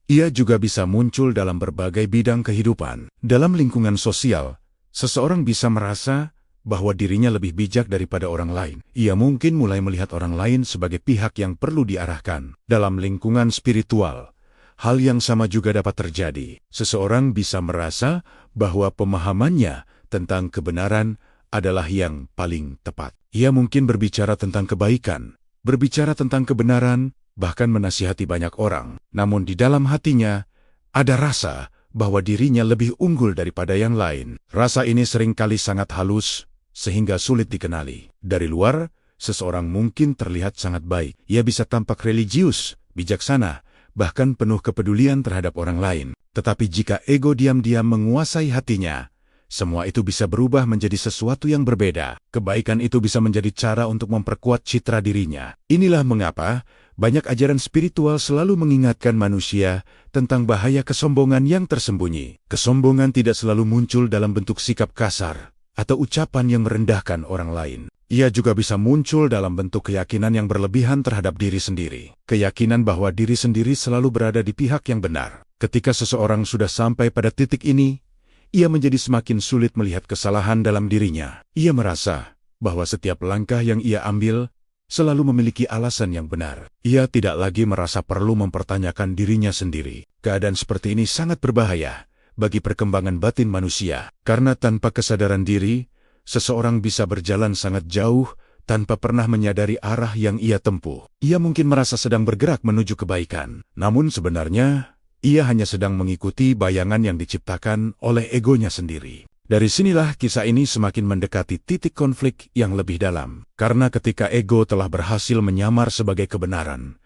Ia juga bisa muncul dalam berbagai bidang kehidupan. Dalam lingkungan sosial, seseorang bisa merasa bahwa dirinya lebih bijak daripada orang lain. Ia mungkin mulai melihat orang lain sebagai pihak yang perlu diarahkan. Dalam lingkungan spiritual, hal yang sama juga dapat terjadi. Seseorang bisa merasa bahwa pemahamannya tentang kebenaran adalah yang paling tepat. Ia mungkin berbicara tentang kebaikan, berbicara tentang kebenaran, bahkan menasihati banyak orang. Namun di dalam hatinya, ada rasa bahwa dirinya lebih unggul daripada yang lain. Rasa ini seringkali sangat halus, sehingga sulit dikenali. Dari luar, seseorang mungkin terlihat sangat baik. Ia bisa tampak religius, bijaksana, bahkan penuh kepedulian terhadap orang lain. Tetapi jika ego diam-diam menguasai hatinya, semua itu bisa berubah menjadi sesuatu yang berbeda. Kebaikan itu bisa menjadi cara untuk memperkuat citra dirinya. Inilah mengapa banyak ajaran spiritual selalu mengingatkan manusia tentang bahaya kesombongan yang tersembunyi. Kesombongan tidak selalu muncul dalam bentuk sikap kasar atau ucapan yang merendahkan orang lain. Ia juga bisa muncul dalam bentuk keyakinan yang berlebihan terhadap diri sendiri. Keyakinan bahwa diri sendiri selalu berada di pihak yang benar. Ketika seseorang sudah sampai pada titik ini, ia menjadi semakin sulit melihat kesalahan dalam dirinya. Ia merasa bahwa setiap langkah yang ia ambil selalu memiliki alasan yang benar. Ia tidak lagi merasa perlu mempertanyakan dirinya sendiri. Keadaan seperti ini sangat berbahaya bagi perkembangan batin manusia, karena tanpa kesadaran diri, seseorang bisa berjalan sangat jauh tanpa pernah menyadari arah yang ia tempuh. Ia mungkin merasa sedang bergerak menuju kebaikan, namun sebenarnya ia hanya sedang mengikuti bayangan yang diciptakan oleh egonya sendiri. Dari sinilah kisah ini semakin mendekati titik konflik yang lebih dalam. Karena ketika ego telah berhasil menyamar sebagai kebenaran,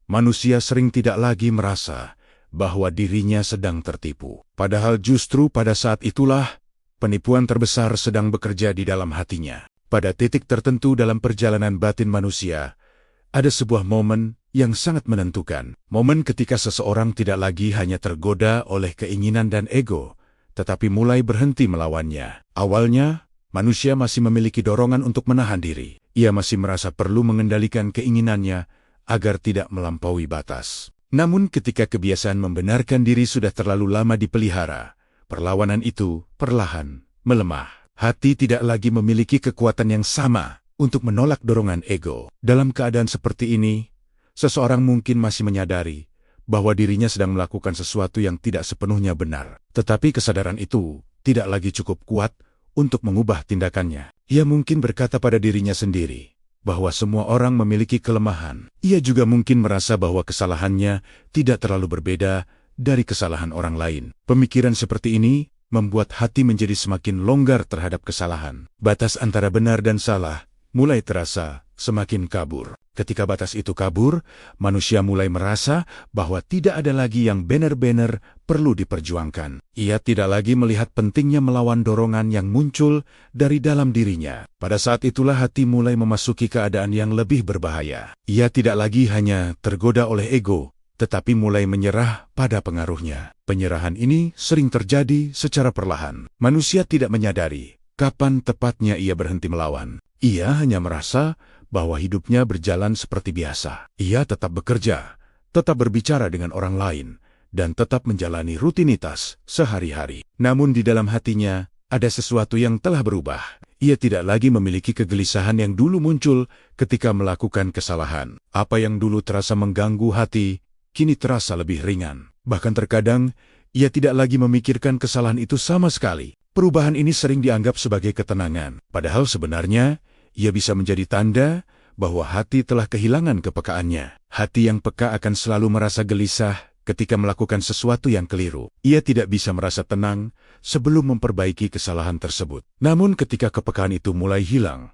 manusia sering tidak lagi merasa bahwa dirinya sedang tertipu. Padahal justru pada saat itulah penipuan terbesar sedang bekerja di dalam hatinya. Pada titik tertentu dalam perjalanan batin manusia, ada sebuah momen yang sangat menentukan. Momen ketika seseorang tidak lagi hanya tergoda oleh keinginan dan ego, tetapi mulai berhenti melawannya. Awalnya, manusia masih memiliki dorongan untuk menahan diri. Ia masih merasa perlu mengendalikan keinginannya agar tidak melampaui batas. Namun ketika kebiasaan membenarkan diri sudah terlalu lama dipelihara, perlawanan itu perlahan melemah. Hati tidak lagi memiliki kekuatan yang sama untuk menolak dorongan ego. Dalam keadaan seperti ini, seseorang mungkin masih menyadari bahwa dirinya sedang melakukan sesuatu yang tidak sepenuhnya benar. Tetapi kesadaran itu tidak lagi cukup kuat untuk mengubah tindakannya. Ia mungkin berkata pada dirinya sendiri bahwa semua orang memiliki kelemahan. Ia juga mungkin merasa bahwa kesalahannya tidak terlalu berbeda dari kesalahan orang lain. Pemikiran seperti ini membuat hati menjadi semakin longgar terhadap kesalahan. Batas antara benar dan salah mulai terasa semakin kabur. Ketika batas itu kabur, manusia mulai merasa bahwa tidak ada lagi yang benar-benar perlu diperjuangkan. Ia tidak lagi melihat pentingnya melawan dorongan yang muncul dari dalam dirinya. Pada saat itulah hati mulai memasuki keadaan yang lebih berbahaya. Ia tidak lagi hanya tergoda oleh ego, tetapi mulai menyerah pada pengaruhnya. Penyerahan ini sering terjadi secara perlahan. Manusia tidak menyadari kapan tepatnya ia berhenti melawan. Ia hanya merasa bahwa hidupnya berjalan seperti biasa. Ia tetap bekerja, tetap berbicara dengan orang lain, dan tetap menjalani rutinitas sehari-hari. Namun di dalam hatinya ada sesuatu yang telah berubah. Ia tidak lagi memiliki kegelisahan yang dulu muncul ketika melakukan kesalahan. Apa yang dulu terasa mengganggu hati, kini terasa lebih ringan. Bahkan terkadang, ia tidak lagi memikirkan kesalahan itu sama sekali. Perubahan ini sering dianggap sebagai ketenangan. Padahal sebenarnya, ia bisa menjadi tanda bahwa hati telah kehilangan kepekaannya. Hati yang peka akan selalu merasa gelisah ketika melakukan sesuatu yang keliru. Ia tidak bisa merasa tenang sebelum memperbaiki kesalahan tersebut. Namun ketika kepekaan itu mulai hilang,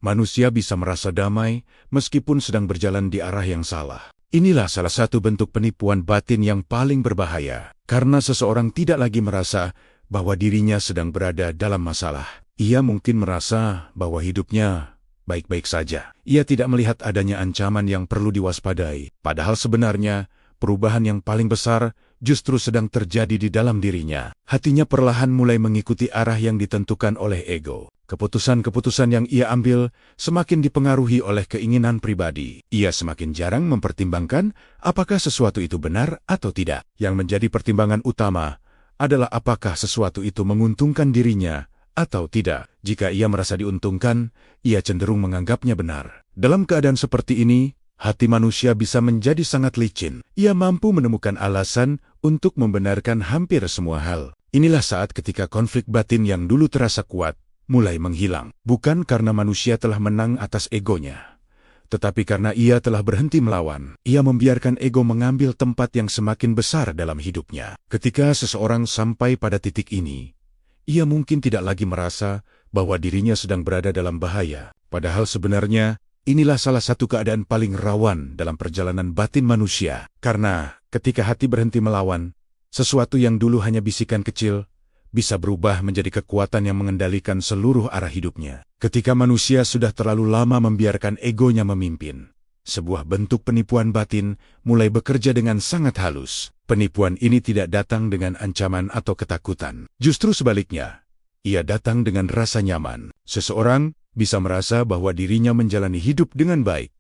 manusia bisa merasa damai meskipun sedang berjalan di arah yang salah. Inilah salah satu bentuk penipuan batin yang paling berbahaya, karena seseorang tidak lagi merasa bahwa dirinya sedang berada dalam masalah. Ia mungkin merasa bahwa hidupnya baik-baik saja. Ia tidak melihat adanya ancaman yang perlu diwaspadai. Padahal sebenarnya, perubahan yang paling besar justru sedang terjadi di dalam dirinya. Hatinya perlahan mulai mengikuti arah yang ditentukan oleh ego. Keputusan-keputusan yang ia ambil semakin dipengaruhi oleh keinginan pribadi. Ia semakin jarang mempertimbangkan apakah sesuatu itu benar atau tidak. Yang menjadi pertimbangan utama adalah apakah sesuatu itu menguntungkan dirinya atau tidak. Jika ia merasa diuntungkan, ia cenderung menganggapnya benar. Dalam keadaan seperti ini, hati manusia bisa menjadi sangat licin. Ia mampu menemukan alasan untuk membenarkan hampir semua hal. Inilah saat ketika konflik batin yang dulu terasa kuat, mulai menghilang. Bukan karena manusia telah menang atas egonya, tetapi karena ia telah berhenti melawan. Ia membiarkan ego mengambil tempat yang semakin besar dalam hidupnya. Ketika seseorang sampai pada titik ini, ia mungkin tidak lagi merasa bahwa dirinya sedang berada dalam bahaya. Padahal sebenarnya, inilah salah satu keadaan paling rawan dalam perjalanan batin manusia. Karena ketika hati berhenti melawan, sesuatu yang dulu hanya bisikan kecil, bisa berubah menjadi kekuatan yang mengendalikan seluruh arah hidupnya. Ketika manusia sudah terlalu lama membiarkan egonya memimpin, sebuah bentuk penipuan batin mulai bekerja dengan sangat halus. Penipuan ini tidak datang dengan ancaman atau ketakutan. Justru sebaliknya, ia datang dengan rasa nyaman. Seseorang bisa merasa bahwa dirinya menjalani hidup dengan baik.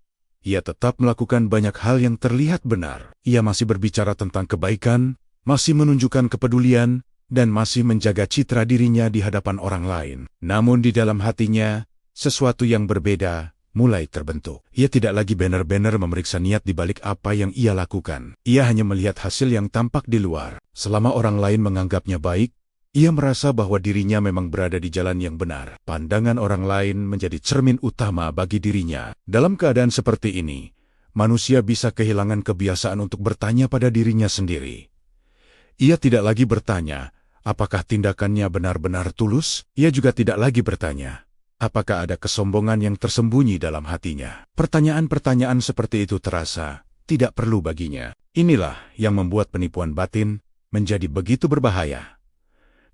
Ia tetap melakukan banyak hal yang terlihat benar. Ia masih berbicara tentang kebaikan, masih menunjukkan kepedulian, dan masih menjaga citra dirinya di hadapan orang lain. Namun di dalam hatinya, sesuatu yang berbeda mulai terbentuk. Ia tidak lagi benar-benar memeriksa niat di balik apa yang ia lakukan. Ia hanya melihat hasil yang tampak di luar. Selama orang lain menganggapnya baik, ia merasa bahwa dirinya memang berada di jalan yang benar. Pandangan orang lain menjadi cermin utama bagi dirinya. Dalam keadaan seperti ini, manusia bisa kehilangan kebiasaan untuk bertanya pada dirinya sendiri. Ia tidak lagi bertanya, apakah tindakannya benar-benar tulus? Ia juga tidak lagi bertanya, apakah ada kesombongan yang tersembunyi dalam hatinya? Pertanyaan-pertanyaan seperti itu terasa tidak perlu baginya. Inilah yang membuat penipuan batin menjadi begitu berbahaya.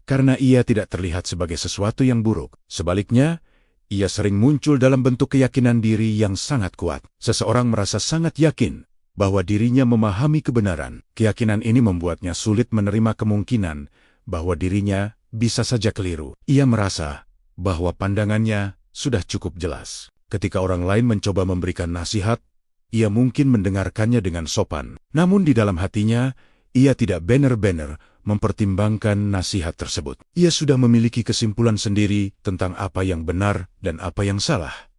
Karena ia tidak terlihat sebagai sesuatu yang buruk. Sebaliknya, ia sering muncul dalam bentuk keyakinan diri yang sangat kuat. Seseorang merasa sangat yakin bahwa dirinya memahami kebenaran. Keyakinan ini membuatnya sulit menerima kemungkinan bahwa dirinya bisa saja keliru. Ia merasa bahwa pandangannya sudah cukup jelas. Ketika orang lain mencoba memberikan nasihat, ia mungkin mendengarkannya dengan sopan. Namun di dalam hatinya, ia tidak benar-benar mempertimbangkan nasihat tersebut. Ia sudah memiliki kesimpulan sendiri tentang apa yang benar dan apa yang salah.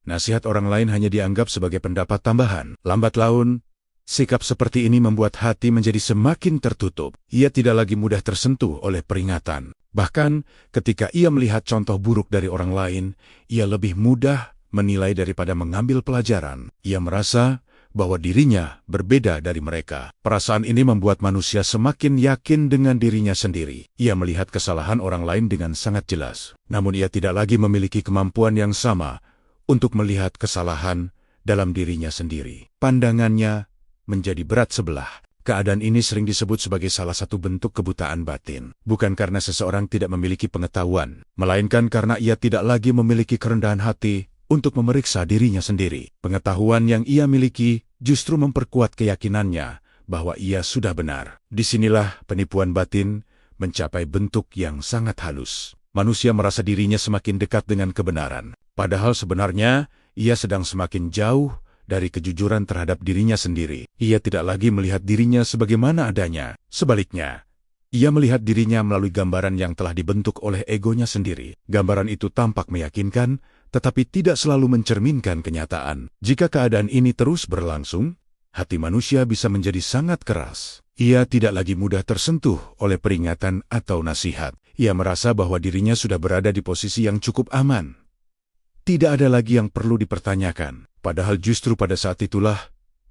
Nasihat orang lain hanya dianggap sebagai pendapat tambahan. Lambat laun, sikap seperti ini membuat hati menjadi semakin tertutup. Ia tidak lagi mudah tersentuh oleh peringatan. Bahkan, ketika ia melihat contoh buruk dari orang lain, ia lebih mudah menilai daripada mengambil pelajaran. Ia merasa bahwa dirinya berbeda dari mereka. Perasaan ini membuat manusia semakin yakin dengan dirinya sendiri. Ia melihat kesalahan orang lain dengan sangat jelas. Namun ia tidak lagi memiliki kemampuan yang sama untuk melihat kesalahan dalam dirinya sendiri. Pandangannya menjadi berat sebelah. Keadaan ini sering disebut sebagai salah satu bentuk kebutaan batin. Bukan karena seseorang tidak memiliki pengetahuan, melainkan karena ia tidak lagi memiliki kerendahan hati untuk memeriksa dirinya sendiri. Pengetahuan yang ia miliki justru memperkuat keyakinannya bahwa ia sudah benar. Disinilah penipuan batin mencapai bentuk yang sangat halus. Manusia merasa dirinya semakin dekat dengan kebenaran. Padahal sebenarnya, ia sedang semakin jauh dari kejujuran terhadap dirinya sendiri. Ia tidak lagi melihat dirinya sebagaimana adanya. Sebaliknya, ia melihat dirinya melalui gambaran yang telah dibentuk oleh egonya sendiri. Gambaran itu tampak meyakinkan, tetapi tidak selalu mencerminkan kenyataan. Jika keadaan ini terus berlangsung, hati manusia bisa menjadi sangat keras. Ia tidak lagi mudah tersentuh oleh peringatan atau nasihat. Ia merasa bahwa dirinya sudah berada di posisi yang cukup aman. Tidak ada lagi yang perlu dipertanyakan. Padahal justru pada saat itulah,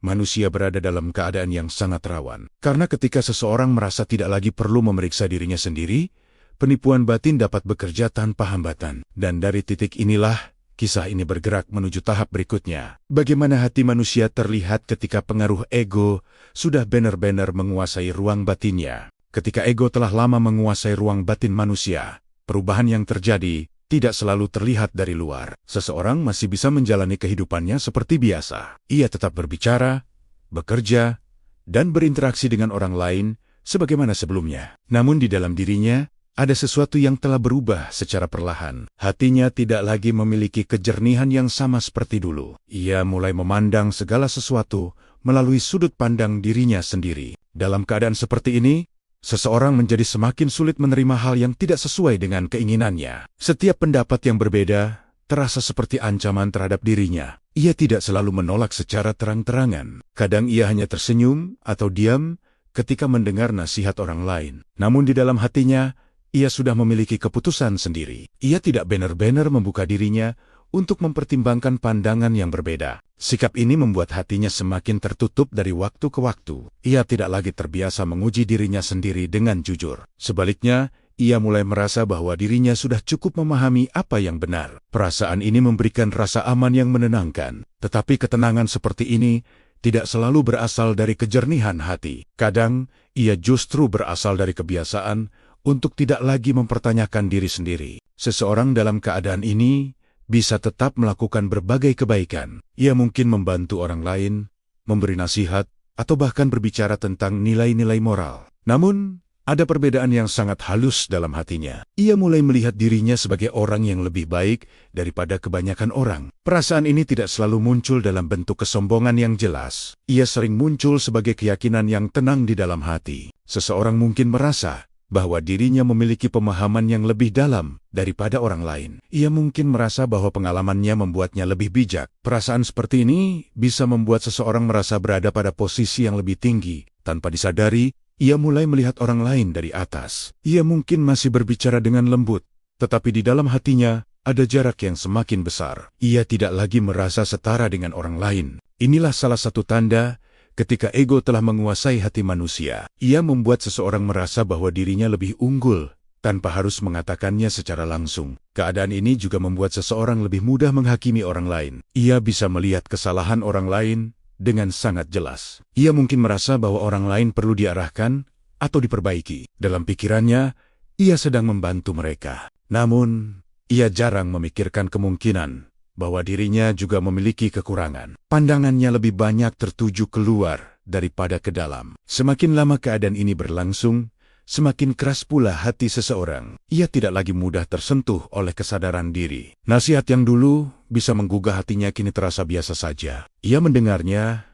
manusia berada dalam keadaan yang sangat rawan. Karena ketika seseorang merasa tidak lagi perlu memeriksa dirinya sendiri, penipuan batin dapat bekerja tanpa hambatan. Dan dari titik inilah, kisah ini bergerak menuju tahap berikutnya. Bagaimana hati manusia terlihat ketika pengaruh ego sudah benar-benar menguasai ruang batinnya. Ketika ego telah lama menguasai ruang batin manusia, perubahan yang terjadi tidak selalu terlihat dari luar. Seseorang masih bisa menjalani kehidupannya seperti biasa. Ia tetap berbicara, bekerja, dan berinteraksi dengan orang lain sebagaimana sebelumnya. Namun di dalam dirinya, ada sesuatu yang telah berubah secara perlahan. Hatinya tidak lagi memiliki kejernihan yang sama seperti dulu. Ia mulai memandang segala sesuatu melalui sudut pandang dirinya sendiri. Dalam keadaan seperti ini, seseorang menjadi semakin sulit menerima hal yang tidak sesuai dengan keinginannya. Setiap pendapat yang berbeda terasa seperti ancaman terhadap dirinya. Ia tidak selalu menolak secara terang-terangan. Kadang ia hanya tersenyum atau diam ketika mendengar nasihat orang lain. Namun di dalam hatinya, ia sudah memiliki keputusan sendiri. Ia tidak benar-benar membuka dirinya untuk mempertimbangkan pandangan yang berbeda. Sikap ini membuat hatinya semakin tertutup dari waktu ke waktu. Ia tidak lagi terbiasa menguji dirinya sendiri dengan jujur. Sebaliknya, ia mulai merasa bahwa dirinya sudah cukup memahami apa yang benar. Perasaan ini memberikan rasa aman yang menenangkan. Tetapi ketenangan seperti ini tidak selalu berasal dari kejernihan hati. Kadang, ia justru berasal dari kebiasaan untuk tidak lagi mempertanyakan diri sendiri. Seseorang dalam keadaan ini bisa tetap melakukan berbagai kebaikan. Ia mungkin membantu orang lain, memberi nasihat, atau bahkan berbicara tentang nilai-nilai moral. Namun, ada perbedaan yang sangat halus dalam hatinya. Ia mulai melihat dirinya sebagai orang yang lebih baik daripada kebanyakan orang. Perasaan ini tidak selalu muncul dalam bentuk kesombongan yang jelas. Ia sering muncul sebagai keyakinan yang tenang di dalam hati. Seseorang mungkin merasa bahwa dirinya memiliki pemahaman yang lebih dalam daripada orang lain. Ia mungkin merasa bahwa pengalamannya membuatnya lebih bijak. Perasaan seperti ini bisa membuat seseorang merasa berada pada posisi yang lebih tinggi. Tanpa disadari, ia mulai melihat orang lain dari atas. Ia mungkin masih berbicara dengan lembut, tetapi di dalam hatinya ada jarak yang semakin besar. Ia tidak lagi merasa setara dengan orang lain. Inilah salah satu tanda ketika ego telah menguasai hati manusia. Ia membuat seseorang merasa bahwa dirinya lebih unggul tanpa harus mengatakannya secara langsung. Keadaan ini juga membuat seseorang lebih mudah menghakimi orang lain. Ia bisa melihat kesalahan orang lain dengan sangat jelas. Ia mungkin merasa bahwa orang lain perlu diarahkan atau diperbaiki. Dalam pikirannya, ia sedang membantu mereka. Namun, ia jarang memikirkan kemungkinan bahwa dirinya juga memiliki kekurangan. Pandangannya lebih banyak tertuju keluar daripada ke dalam. Semakin lama keadaan ini berlangsung, semakin keras pula hati seseorang. Ia tidak lagi mudah tersentuh oleh kesadaran diri. Nasihat yang dulu bisa menggugah hatinya kini terasa biasa saja. Ia mendengarnya,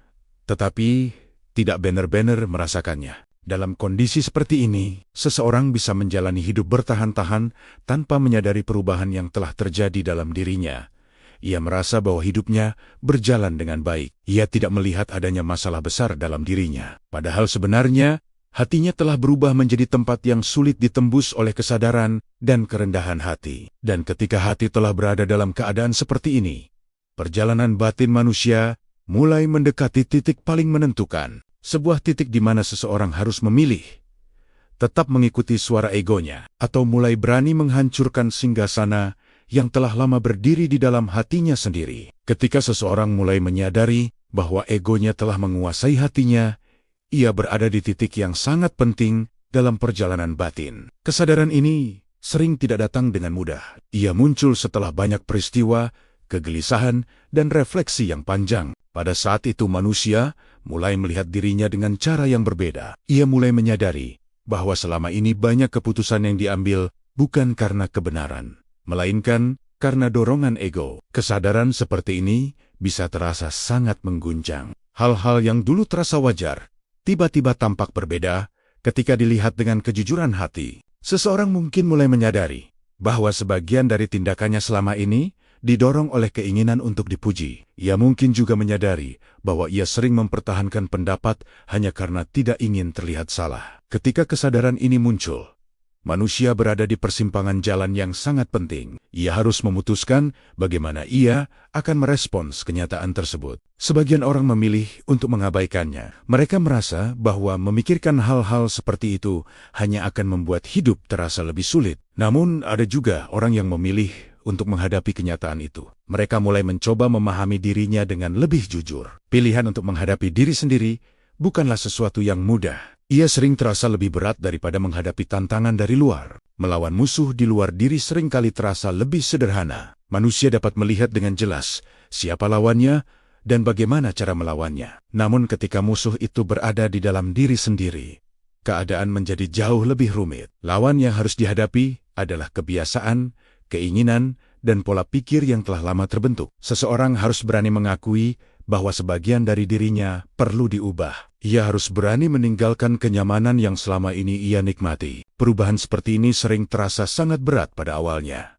tetapi tidak benar-benar merasakannya. Dalam kondisi seperti ini, seseorang bisa menjalani hidup bertahan-tahan tanpa menyadari perubahan yang telah terjadi dalam dirinya. Ia merasa bahwa hidupnya berjalan dengan baik. Ia tidak melihat adanya masalah besar dalam dirinya. Padahal sebenarnya, hatinya telah berubah menjadi tempat yang sulit ditembus oleh kesadaran dan kerendahan hati. Dan ketika hati telah berada dalam keadaan seperti ini, perjalanan batin manusia mulai mendekati titik paling menentukan. Sebuah titik di mana seseorang harus memilih, tetap mengikuti suara egonya, atau mulai berani menghancurkan singgasana yang telah lama berdiri di dalam hatinya sendiri. Ketika seseorang mulai menyadari bahwa egonya telah menguasai hatinya, ia berada di titik yang sangat penting dalam perjalanan batin. Kesadaran ini sering tidak datang dengan mudah. Ia muncul setelah banyak peristiwa, kegelisahan, dan refleksi yang panjang. Pada saat itu manusia mulai melihat dirinya dengan cara yang berbeda. Ia mulai menyadari bahwa selama ini banyak keputusan yang diambil bukan karena kebenaran, melainkan karena dorongan ego. Kesadaran seperti ini bisa terasa sangat mengguncang. Hal-hal yang dulu terasa wajar, tiba-tiba tampak berbeda ketika dilihat dengan kejujuran hati. Seseorang mungkin mulai menyadari bahwa sebagian dari tindakannya selama ini didorong oleh keinginan untuk dipuji. Ia mungkin juga menyadari bahwa ia sering mempertahankan pendapat hanya karena tidak ingin terlihat salah. Ketika kesadaran ini muncul, manusia berada di persimpangan jalan yang sangat penting. Ia harus memutuskan bagaimana ia akan merespons kenyataan tersebut. Sebagian orang memilih untuk mengabaikannya. Mereka merasa bahwa memikirkan hal-hal seperti itu hanya akan membuat hidup terasa lebih sulit. Namun ada juga orang yang memilih untuk menghadapi kenyataan itu. Mereka mulai mencoba memahami dirinya dengan lebih jujur. Pilihan untuk menghadapi diri sendiri bukanlah sesuatu yang mudah. Ia sering terasa lebih berat daripada menghadapi tantangan dari luar. Melawan musuh di luar diri seringkali terasa lebih sederhana. Manusia dapat melihat dengan jelas siapa lawannya dan bagaimana cara melawannya. Namun ketika musuh itu berada di dalam diri sendiri, keadaan menjadi jauh lebih rumit. Lawan yang harus dihadapi adalah kebiasaan, keinginan, dan pola pikir yang telah lama terbentuk. Seseorang harus berani mengakui bahwa sebagian dari dirinya perlu diubah. Ia harus berani meninggalkan kenyamanan yang selama ini ia nikmati. Perubahan seperti ini sering terasa sangat berat pada awalnya.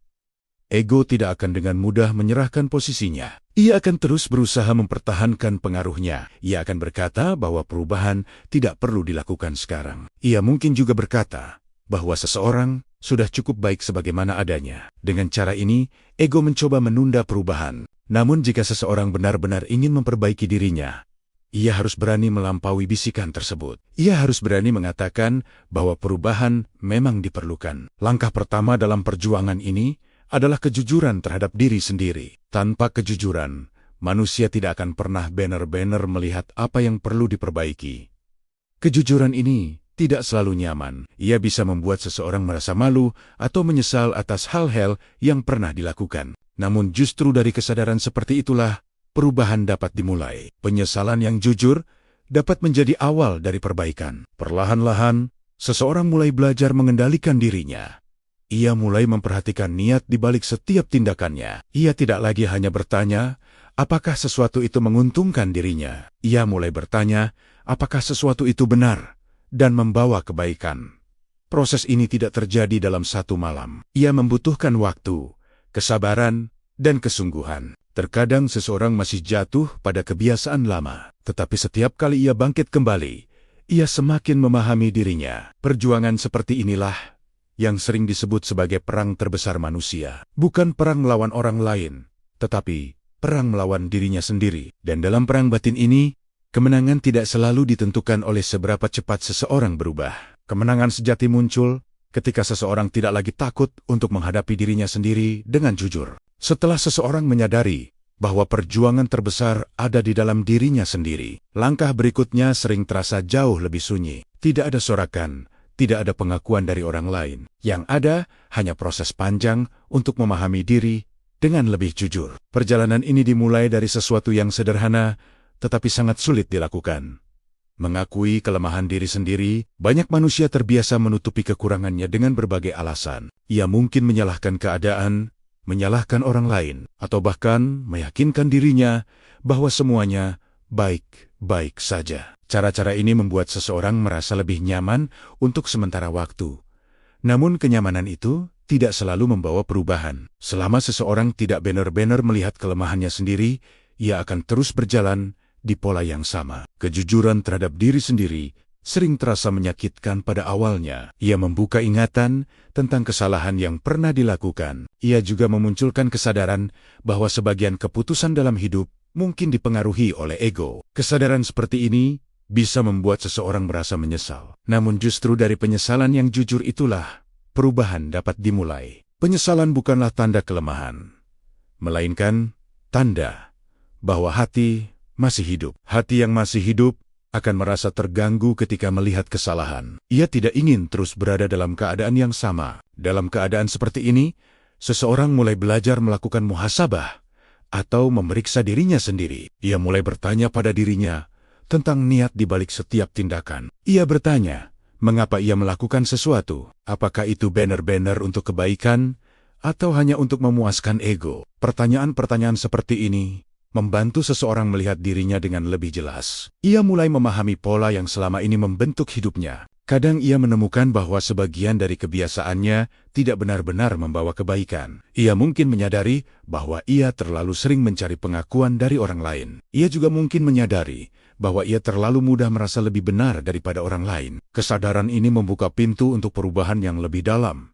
Ego tidak akan dengan mudah menyerahkan posisinya. Ia akan terus berusaha mempertahankan pengaruhnya. Ia akan berkata bahwa perubahan tidak perlu dilakukan sekarang. Ia mungkin juga berkata bahwa seseorang sudah cukup baik sebagaimana adanya. Dengan cara ini, ego mencoba menunda perubahan. Namun jika seseorang benar-benar ingin memperbaiki dirinya, ia harus berani melampaui bisikan tersebut. Ia harus berani mengatakan bahwa perubahan memang diperlukan. Langkah pertama dalam perjuangan ini adalah kejujuran terhadap diri sendiri. Tanpa kejujuran, manusia tidak akan pernah benar-benar melihat apa yang perlu diperbaiki. Kejujuran ini tidak selalu nyaman. Ia bisa membuat seseorang merasa malu atau menyesal atas hal-hal yang pernah dilakukan. Namun justru dari kesadaran seperti itulah perubahan dapat dimulai. Penyesalan yang jujur dapat menjadi awal dari perbaikan. Perlahan-lahan, seseorang mulai belajar mengendalikan dirinya. Ia mulai memperhatikan niat di balik setiap tindakannya. Ia tidak lagi hanya bertanya, apakah sesuatu itu menguntungkan dirinya. Ia mulai bertanya, apakah sesuatu itu benar dan membawa kebaikan. Proses ini tidak terjadi dalam satu malam. Ia membutuhkan waktu, kesabaran, dan kesungguhan. Terkadang seseorang masih jatuh pada kebiasaan lama, tetapi setiap kali ia bangkit kembali, ia semakin memahami dirinya. Perjuangan seperti inilah yang sering disebut sebagai perang terbesar manusia. Bukan perang melawan orang lain, tetapi perang melawan dirinya sendiri. Dan dalam perang batin ini, kemenangan tidak selalu ditentukan oleh seberapa cepat seseorang berubah. Kemenangan sejati muncul ketika seseorang tidak lagi takut untuk menghadapi dirinya sendiri dengan jujur. Setelah seseorang menyadari bahwa perjuangan terbesar ada di dalam dirinya sendiri, langkah berikutnya sering terasa jauh lebih sunyi. Tidak ada sorakan, tidak ada pengakuan dari orang lain. Yang ada hanya proses panjang untuk memahami diri dengan lebih jujur. Perjalanan ini dimulai dari sesuatu yang sederhana, tetapi sangat sulit dilakukan. Mengakui kelemahan diri sendiri, banyak manusia terbiasa menutupi kekurangannya dengan berbagai alasan. Ia mungkin menyalahkan keadaan, menyalahkan orang lain, atau bahkan meyakinkan dirinya bahwa semuanya baik-baik saja. Cara-cara ini membuat seseorang merasa lebih nyaman untuk sementara waktu. Namun kenyamanan itu tidak selalu membawa perubahan. Selama seseorang tidak benar-benar melihat kelemahannya sendiri, ia akan terus berjalan di pola yang sama. Kejujuran terhadap diri sendiri sering terasa menyakitkan pada awalnya. Ia membuka ingatan tentang kesalahan yang pernah dilakukan. Ia juga memunculkan kesadaran bahwa sebagian keputusan dalam hidup mungkin dipengaruhi oleh ego. Kesadaran seperti ini bisa membuat seseorang merasa menyesal. Namun justru dari penyesalan yang jujur itulah perubahan dapat dimulai. Penyesalan bukanlah tanda kelemahan, melainkan tanda bahwa hati masih hidup. Hati yang masih hidup akan merasa terganggu ketika melihat kesalahan. Ia tidak ingin terus berada dalam keadaan yang sama. Dalam keadaan seperti ini, seseorang mulai belajar melakukan muhasabah atau memeriksa dirinya sendiri. Ia mulai bertanya pada dirinya tentang niat di balik setiap tindakan. Ia bertanya, mengapa ia melakukan sesuatu? Apakah itu benar-benar untuk kebaikan atau hanya untuk memuaskan ego? Pertanyaan-pertanyaan seperti ini membantu seseorang melihat dirinya dengan lebih jelas. Ia mulai memahami pola yang selama ini membentuk hidupnya. Kadang ia menemukan bahwa sebagian dari kebiasaannya tidak benar-benar membawa kebaikan. Ia mungkin menyadari bahwa ia terlalu sering mencari pengakuan dari orang lain. Ia juga mungkin menyadari bahwa ia terlalu mudah merasa lebih benar daripada orang lain. Kesadaran ini membuka pintu untuk perubahan yang lebih dalam.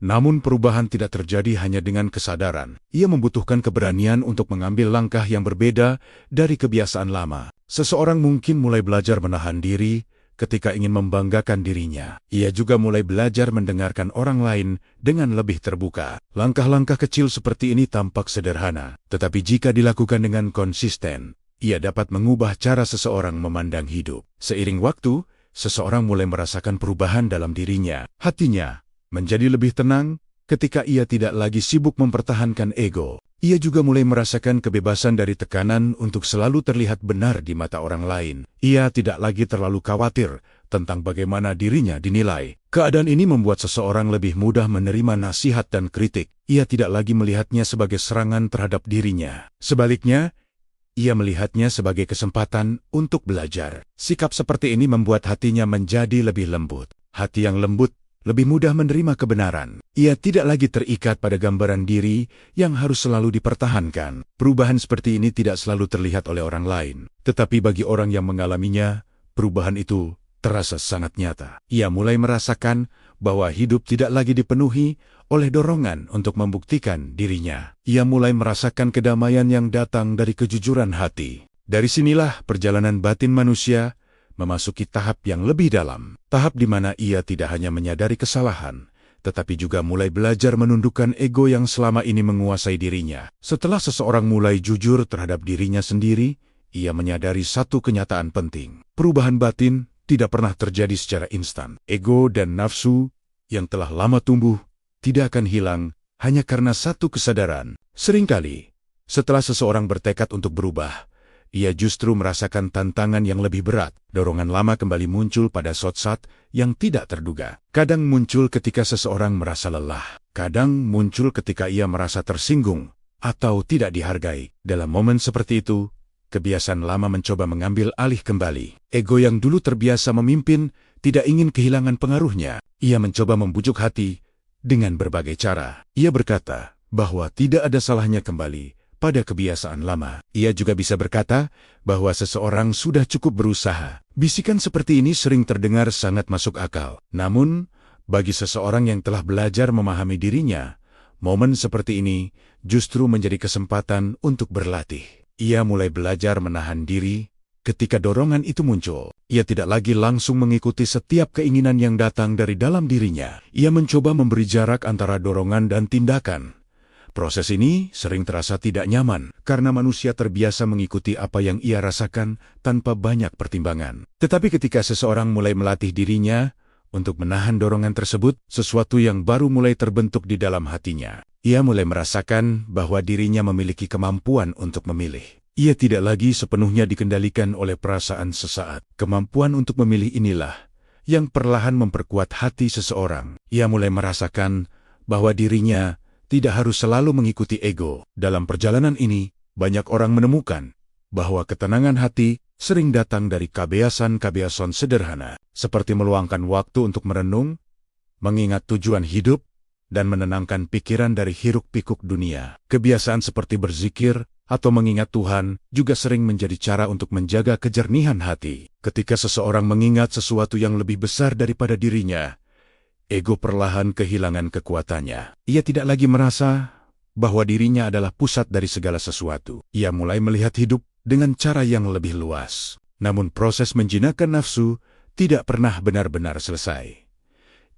Namun perubahan tidak terjadi hanya dengan kesadaran. Ia membutuhkan keberanian untuk mengambil langkah yang berbeda dari kebiasaan lama. Seseorang mungkin mulai belajar menahan diri ketika ingin membanggakan dirinya. Ia juga mulai belajar mendengarkan orang lain dengan lebih terbuka. Langkah-langkah kecil seperti ini tampak sederhana, tetapi jika dilakukan dengan konsisten, ia dapat mengubah cara seseorang memandang hidup. Seiring waktu, seseorang mulai merasakan perubahan dalam dirinya. Hatinya menjadi lebih tenang ketika ia tidak lagi sibuk mempertahankan ego. Ia juga mulai merasakan kebebasan dari tekanan untuk selalu terlihat benar di mata orang lain. Ia tidak lagi terlalu khawatir tentang bagaimana dirinya dinilai. Keadaan ini membuat seseorang lebih mudah menerima nasihat dan kritik. Ia tidak lagi melihatnya sebagai serangan terhadap dirinya. Sebaliknya, ia melihatnya sebagai kesempatan untuk belajar. Sikap seperti ini membuat hatinya menjadi lebih lembut. Hati yang lembut lebih mudah menerima kebenaran. Ia tidak lagi terikat pada gambaran diri yang harus selalu dipertahankan. Perubahan seperti ini tidak selalu terlihat oleh orang lain. Tetapi bagi orang yang mengalaminya, perubahan itu terasa sangat nyata. Ia mulai merasakan bahwa hidup tidak lagi dipenuhi oleh dorongan untuk membuktikan dirinya. Ia mulai merasakan kedamaian yang datang dari kejujuran hati. Dari sinilah perjalanan batin manusia memasuki tahap yang lebih dalam. Tahap di mana ia tidak hanya menyadari kesalahan, tetapi juga mulai belajar menundukkan ego yang selama ini menguasai dirinya. Setelah seseorang mulai jujur terhadap dirinya sendiri, ia menyadari satu kenyataan penting. Perubahan batin tidak pernah terjadi secara instan. Ego dan nafsu yang telah lama tumbuh tidak akan hilang hanya karena satu kesadaran. Seringkali, setelah seseorang bertekad untuk berubah, ia justru merasakan tantangan yang lebih berat. Dorongan lama kembali muncul pada saat-saat yang tidak terduga. Kadang muncul ketika seseorang merasa lelah. Kadang muncul ketika ia merasa tersinggung atau tidak dihargai. Dalam momen seperti itu, kebiasaan lama mencoba mengambil alih kembali. Ego yang dulu terbiasa memimpin tidak ingin kehilangan pengaruhnya. Ia mencoba membujuk hati dengan berbagai cara. Ia berkata bahwa tidak ada salahnya kembali pada kebiasaan lama. Ia juga bisa berkata bahwa seseorang sudah cukup berusaha. Bisikan seperti ini sering terdengar sangat masuk akal. Namun, bagi seseorang yang telah belajar memahami dirinya, momen seperti ini justru menjadi kesempatan untuk berlatih. Ia mulai belajar menahan diri ketika dorongan itu muncul. Ia tidak lagi langsung mengikuti setiap keinginan yang datang dari dalam dirinya. Ia mencoba memberi jarak antara dorongan dan tindakan. Proses ini sering terasa tidak nyaman karena manusia terbiasa mengikuti apa yang ia rasakan tanpa banyak pertimbangan. Tetapi ketika seseorang mulai melatih dirinya untuk menahan dorongan tersebut, sesuatu yang baru mulai terbentuk di dalam hatinya. Ia mulai merasakan bahwa dirinya memiliki kemampuan untuk memilih. Ia tidak lagi sepenuhnya dikendalikan oleh perasaan sesaat. Kemampuan untuk memilih inilah yang perlahan memperkuat hati seseorang. Ia mulai merasakan bahwa dirinya tidak harus selalu mengikuti ego. Dalam perjalanan ini, banyak orang menemukan bahwa ketenangan hati sering datang dari kebiasaan-kebiasaan sederhana, seperti meluangkan waktu untuk merenung, mengingat tujuan hidup, dan menenangkan pikiran dari hiruk-pikuk dunia. Kebiasaan seperti berzikir atau mengingat Tuhan juga sering menjadi cara untuk menjaga kejernihan hati. Ketika seseorang mengingat sesuatu yang lebih besar daripada dirinya, ego perlahan kehilangan kekuatannya. Ia tidak lagi merasa bahwa dirinya adalah pusat dari segala sesuatu. Ia mulai melihat hidup dengan cara yang lebih luas. Namun proses menjinakkan nafsu tidak pernah benar-benar selesai.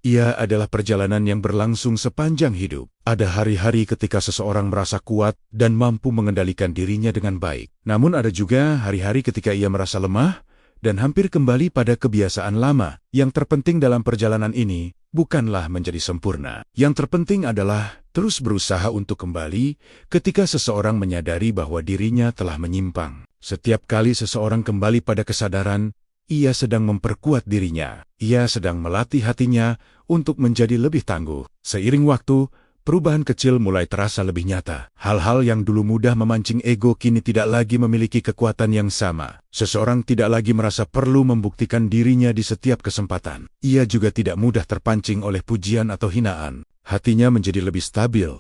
Ia adalah perjalanan yang berlangsung sepanjang hidup. Ada hari-hari ketika seseorang merasa kuat dan mampu mengendalikan dirinya dengan baik. Namun ada juga hari-hari ketika ia merasa lemah dan hampir kembali pada kebiasaan lama. Yang terpenting dalam perjalanan ini bukanlah menjadi sempurna. Yang terpenting adalah terus berusaha untuk kembali ketika seseorang menyadari bahwa dirinya telah menyimpang. Setiap kali seseorang kembali pada kesadaran, ia sedang memperkuat dirinya. Ia sedang melatih hatinya untuk menjadi lebih tangguh. Seiring waktu, perubahan kecil mulai terasa lebih nyata. Hal-hal yang dulu mudah memancing ego kini tidak lagi memiliki kekuatan yang sama. Seseorang tidak lagi merasa perlu membuktikan dirinya di setiap kesempatan. Ia juga tidak mudah terpancing oleh pujian atau hinaan. Hatinya menjadi lebih stabil,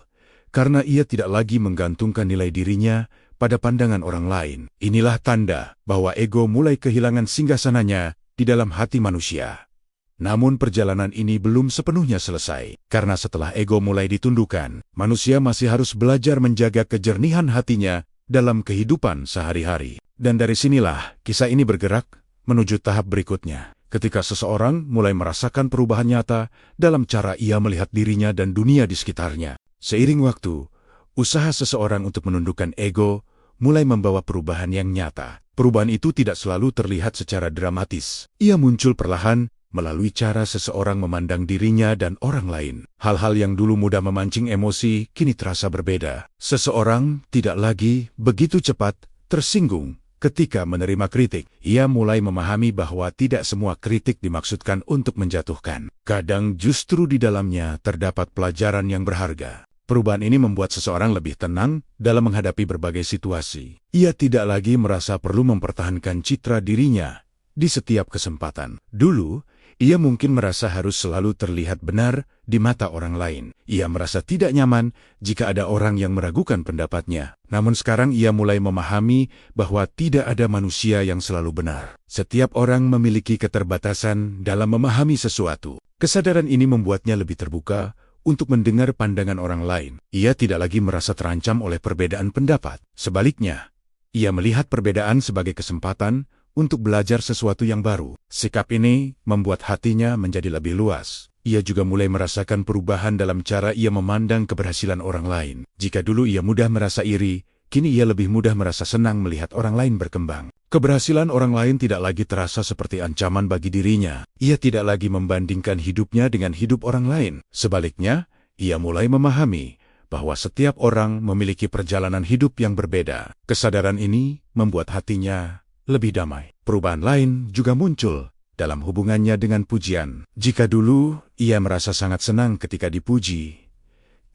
karena ia tidak lagi menggantungkan nilai dirinya pada pandangan orang lain. Inilah tanda bahwa ego mulai kehilangan singgasananya di dalam hati manusia. Namun perjalanan ini belum sepenuhnya selesai, karena setelah ego mulai ditundukkan, manusia masih harus belajar menjaga kejernihan hatinya dalam kehidupan sehari-hari. Dan dari sinilah kisah ini bergerak menuju tahap berikutnya, ketika seseorang mulai merasakan perubahan nyata dalam cara ia melihat dirinya dan dunia di sekitarnya. Seiring waktu, usaha seseorang untuk menundukkan ego mulai membawa perubahan yang nyata. Perubahan itu tidak selalu terlihat secara dramatis. Ia muncul perlahan melalui cara seseorang memandang dirinya dan orang lain. Hal-hal yang dulu mudah memancing emosi kini terasa berbeda. Seseorang tidak lagi begitu cepat tersinggung ketika menerima kritik. Ia mulai memahami bahwa tidak semua kritik dimaksudkan untuk menjatuhkan. Kadang justru di dalamnya terdapat pelajaran yang berharga. Perubahan ini membuat seseorang lebih tenang dalam menghadapi berbagai situasi. Ia tidak lagi merasa perlu mempertahankan citra dirinya di setiap kesempatan. Dulu, ia mungkin merasa harus selalu terlihat benar di mata orang lain. Ia merasa tidak nyaman jika ada orang yang meragukan pendapatnya. Namun sekarang ia mulai memahami bahwa tidak ada manusia yang selalu benar. Setiap orang memiliki keterbatasan dalam memahami sesuatu. Kesadaran ini membuatnya lebih terbuka untuk mendengar pandangan orang lain. Ia tidak lagi merasa terancam oleh perbedaan pendapat. Sebaliknya, ia melihat perbedaan sebagai kesempatan untuk belajar sesuatu yang baru. Sikap ini membuat hatinya menjadi lebih luas. Ia juga mulai merasakan perubahan dalam cara ia memandang keberhasilan orang lain. Jika dulu ia mudah merasa iri, kini ia lebih mudah merasa senang melihat orang lain berkembang. Keberhasilan orang lain tidak lagi terasa seperti ancaman bagi dirinya. Ia tidak lagi membandingkan hidupnya dengan hidup orang lain. Sebaliknya, ia mulai memahami bahwa setiap orang memiliki perjalanan hidup yang berbeda. Kesadaran ini membuat hatinya lebih damai. Perubahan lain juga muncul dalam hubungannya dengan pujian. Jika dulu ia merasa sangat senang ketika dipuji,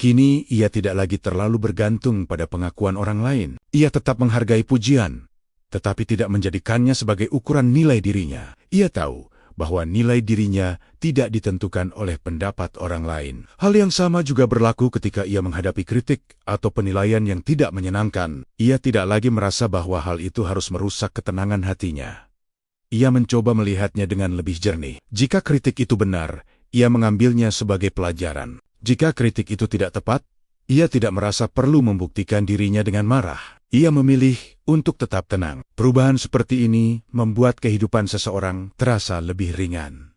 kini ia tidak lagi terlalu bergantung pada pengakuan orang lain. Ia tetap menghargai pujian, tetapi tidak menjadikannya sebagai ukuran nilai dirinya. Ia tahu bahwa nilai dirinya tidak ditentukan oleh pendapat orang lain. Hal yang sama juga berlaku ketika ia menghadapi kritik atau penilaian yang tidak menyenangkan. Ia tidak lagi merasa bahwa hal itu harus merusak ketenangan hatinya. Ia mencoba melihatnya dengan lebih jernih. Jika kritik itu benar, ia mengambilnya sebagai pelajaran. Jika kritik itu tidak tepat, ia tidak merasa perlu membuktikan dirinya dengan marah. Ia memilih untuk tetap tenang. Perubahan seperti ini membuat kehidupan seseorang terasa lebih ringan.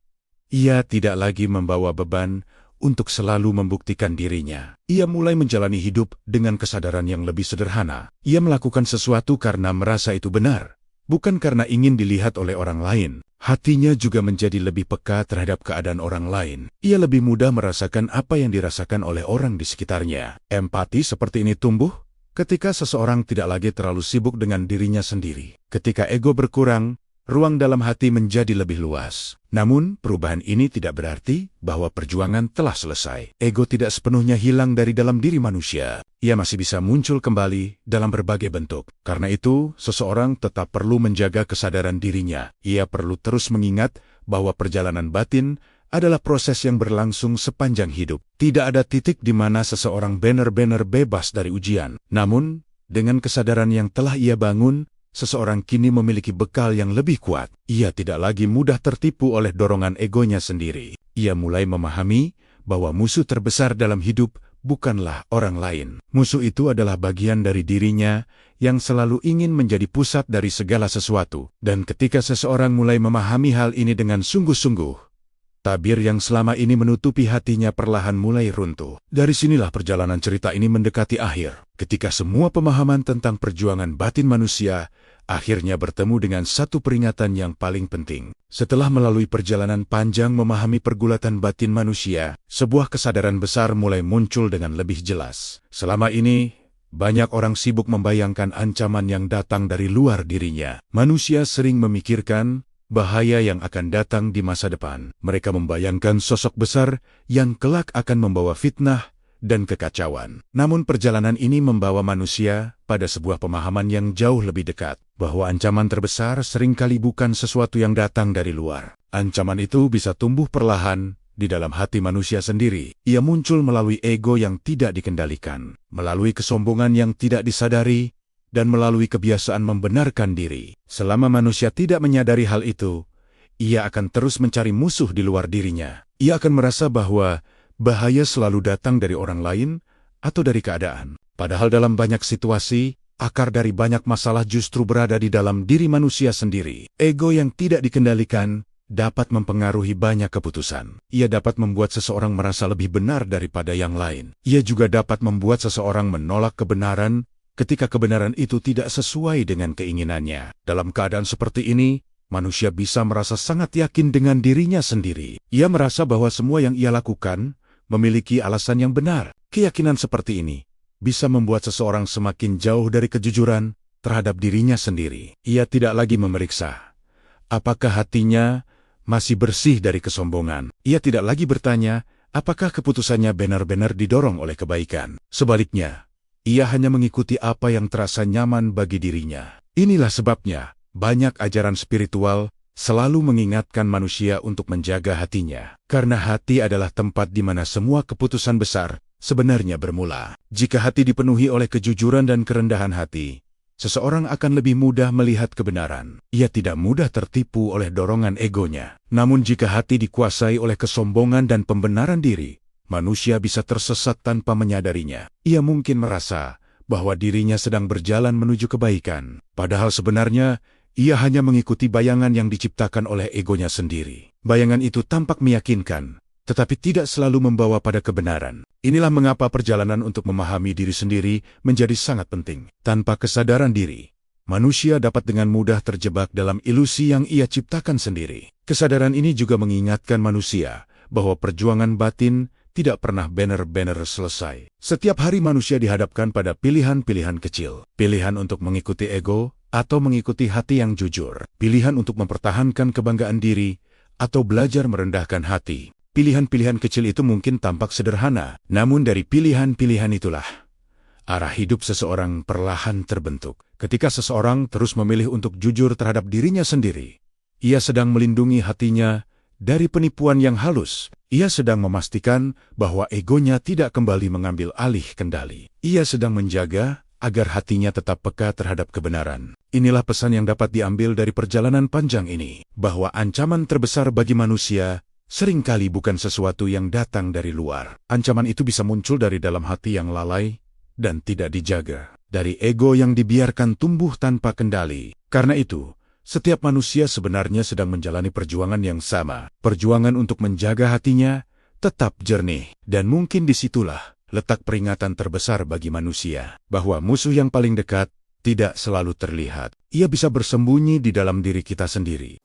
Ia tidak lagi membawa beban untuk selalu membuktikan dirinya. Ia mulai menjalani hidup dengan kesadaran yang lebih sederhana. Ia melakukan sesuatu karena merasa itu benar, bukan karena ingin dilihat oleh orang lain. Hatinya juga menjadi lebih peka terhadap keadaan orang lain. Ia lebih mudah merasakan apa yang dirasakan oleh orang di sekitarnya. Empati seperti ini tumbuh ketika seseorang tidak lagi terlalu sibuk dengan dirinya sendiri. Ketika ego berkurang, ruang dalam hati menjadi lebih luas. Namun, perubahan ini tidak berarti bahwa perjuangan telah selesai. Ego tidak sepenuhnya hilang dari dalam diri manusia. Ia masih bisa muncul kembali dalam berbagai bentuk. Karena itu, seseorang tetap perlu menjaga kesadaran dirinya. Ia perlu terus mengingat bahwa perjalanan batin adalah proses yang berlangsung sepanjang hidup. Tidak ada titik di mana seseorang benar-benar bebas dari ujian. Namun, dengan kesadaran yang telah ia bangun, seseorang kini memiliki bekal yang lebih kuat. Ia tidak lagi mudah tertipu oleh dorongan egonya sendiri. Ia mulai memahami bahwa musuh terbesar dalam hidup bukanlah orang lain. Musuh itu adalah bagian dari dirinya yang selalu ingin menjadi pusat dari segala sesuatu. Dan ketika seseorang mulai memahami hal ini dengan sungguh-sungguh, tabir yang selama ini menutupi hatinya perlahan mulai runtuh. Dari sinilah perjalanan cerita ini mendekati akhir. Ketika semua pemahaman tentang perjuangan batin manusia akhirnya bertemu dengan satu peringatan yang paling penting. Setelah melalui perjalanan panjang memahami pergulatan batin manusia, sebuah kesadaran besar mulai muncul dengan lebih jelas. Selama ini, banyak orang sibuk membayangkan ancaman yang datang dari luar dirinya. Manusia sering memikirkan bahaya yang akan datang di masa depan. Mereka membayangkan sosok besar yang kelak akan membawa fitnah dan kekacauan. Namun perjalanan ini membawa manusia pada sebuah pemahaman yang jauh lebih dekat, bahwa ancaman terbesar seringkali bukan sesuatu yang datang dari luar. Ancaman itu bisa tumbuh perlahan di dalam hati manusia sendiri. Ia muncul melalui ego yang tidak dikendalikan, melalui kesombongan yang tidak disadari, dan melalui kebiasaan membenarkan diri. Selama manusia tidak menyadari hal itu, ia akan terus mencari musuh di luar dirinya. Ia akan merasa bahwa bahaya selalu datang dari orang lain atau dari keadaan. Padahal dalam banyak situasi, akar dari banyak masalah justru berada di dalam diri manusia sendiri. Ego yang tidak dikendalikan dapat mempengaruhi banyak keputusan. Ia dapat membuat seseorang merasa lebih benar daripada yang lain. Ia juga dapat membuat seseorang menolak kebenaran ketika kebenaran itu tidak sesuai dengan keinginannya. Dalam keadaan seperti ini, manusia bisa merasa sangat yakin dengan dirinya sendiri. Ia merasa bahwa semua yang ia lakukan memiliki alasan yang benar. Keyakinan seperti ini bisa membuat seseorang semakin jauh dari kejujuran terhadap dirinya sendiri. Ia tidak lagi memeriksa apakah hatinya masih bersih dari kesombongan. Ia tidak lagi bertanya apakah keputusannya benar-benar didorong oleh kebaikan. Sebaliknya, ia hanya mengikuti apa yang terasa nyaman bagi dirinya. Inilah sebabnya banyak ajaran spiritual selalu mengingatkan manusia untuk menjaga hatinya. Karena hati adalah tempat di mana semua keputusan besar sebenarnya bermula. Jika hati dipenuhi oleh kejujuran dan kerendahan hati, seseorang akan lebih mudah melihat kebenaran. Ia tidak mudah tertipu oleh dorongan egonya. Namun jika hati dikuasai oleh kesombongan dan pembenaran diri, manusia bisa tersesat tanpa menyadarinya. Ia mungkin merasa bahwa dirinya sedang berjalan menuju kebaikan, padahal sebenarnya ia hanya mengikuti bayangan yang diciptakan oleh egonya sendiri. Bayangan itu tampak meyakinkan, tetapi tidak selalu membawa pada kebenaran. Inilah mengapa perjalanan untuk memahami diri sendiri menjadi sangat penting. Tanpa kesadaran diri, manusia dapat dengan mudah terjebak dalam ilusi yang ia ciptakan sendiri. Kesadaran ini juga mengingatkan manusia bahwa perjuangan batin tidak pernah benar-benar selesai. Setiap hari manusia dihadapkan pada pilihan-pilihan kecil. Pilihan untuk mengikuti ego atau mengikuti hati yang jujur. Pilihan untuk mempertahankan kebanggaan diri atau belajar merendahkan hati. Pilihan-pilihan kecil itu mungkin tampak sederhana, namun dari pilihan-pilihan itulah arah hidup seseorang perlahan terbentuk. Ketika seseorang terus memilih untuk jujur terhadap dirinya sendiri, ia sedang melindungi hatinya dari penipuan yang halus. Ia sedang memastikan bahwa egonya tidak kembali mengambil alih kendali. Ia sedang menjaga agar hatinya tetap peka terhadap kebenaran. Inilah pesan yang dapat diambil dari perjalanan panjang ini, bahwa ancaman terbesar bagi manusia seringkali bukan sesuatu yang datang dari luar. Ancaman itu bisa muncul dari dalam hati yang lalai dan tidak dijaga, dari ego yang dibiarkan tumbuh tanpa kendali. Karena itu, setiap manusia sebenarnya sedang menjalani perjuangan yang sama. Perjuangan untuk menjaga hatinya tetap jernih. Dan mungkin disitulah letak peringatan terbesar bagi manusia, bahwa musuh yang paling dekat tidak selalu terlihat. Ia bisa bersembunyi di dalam diri kita sendiri.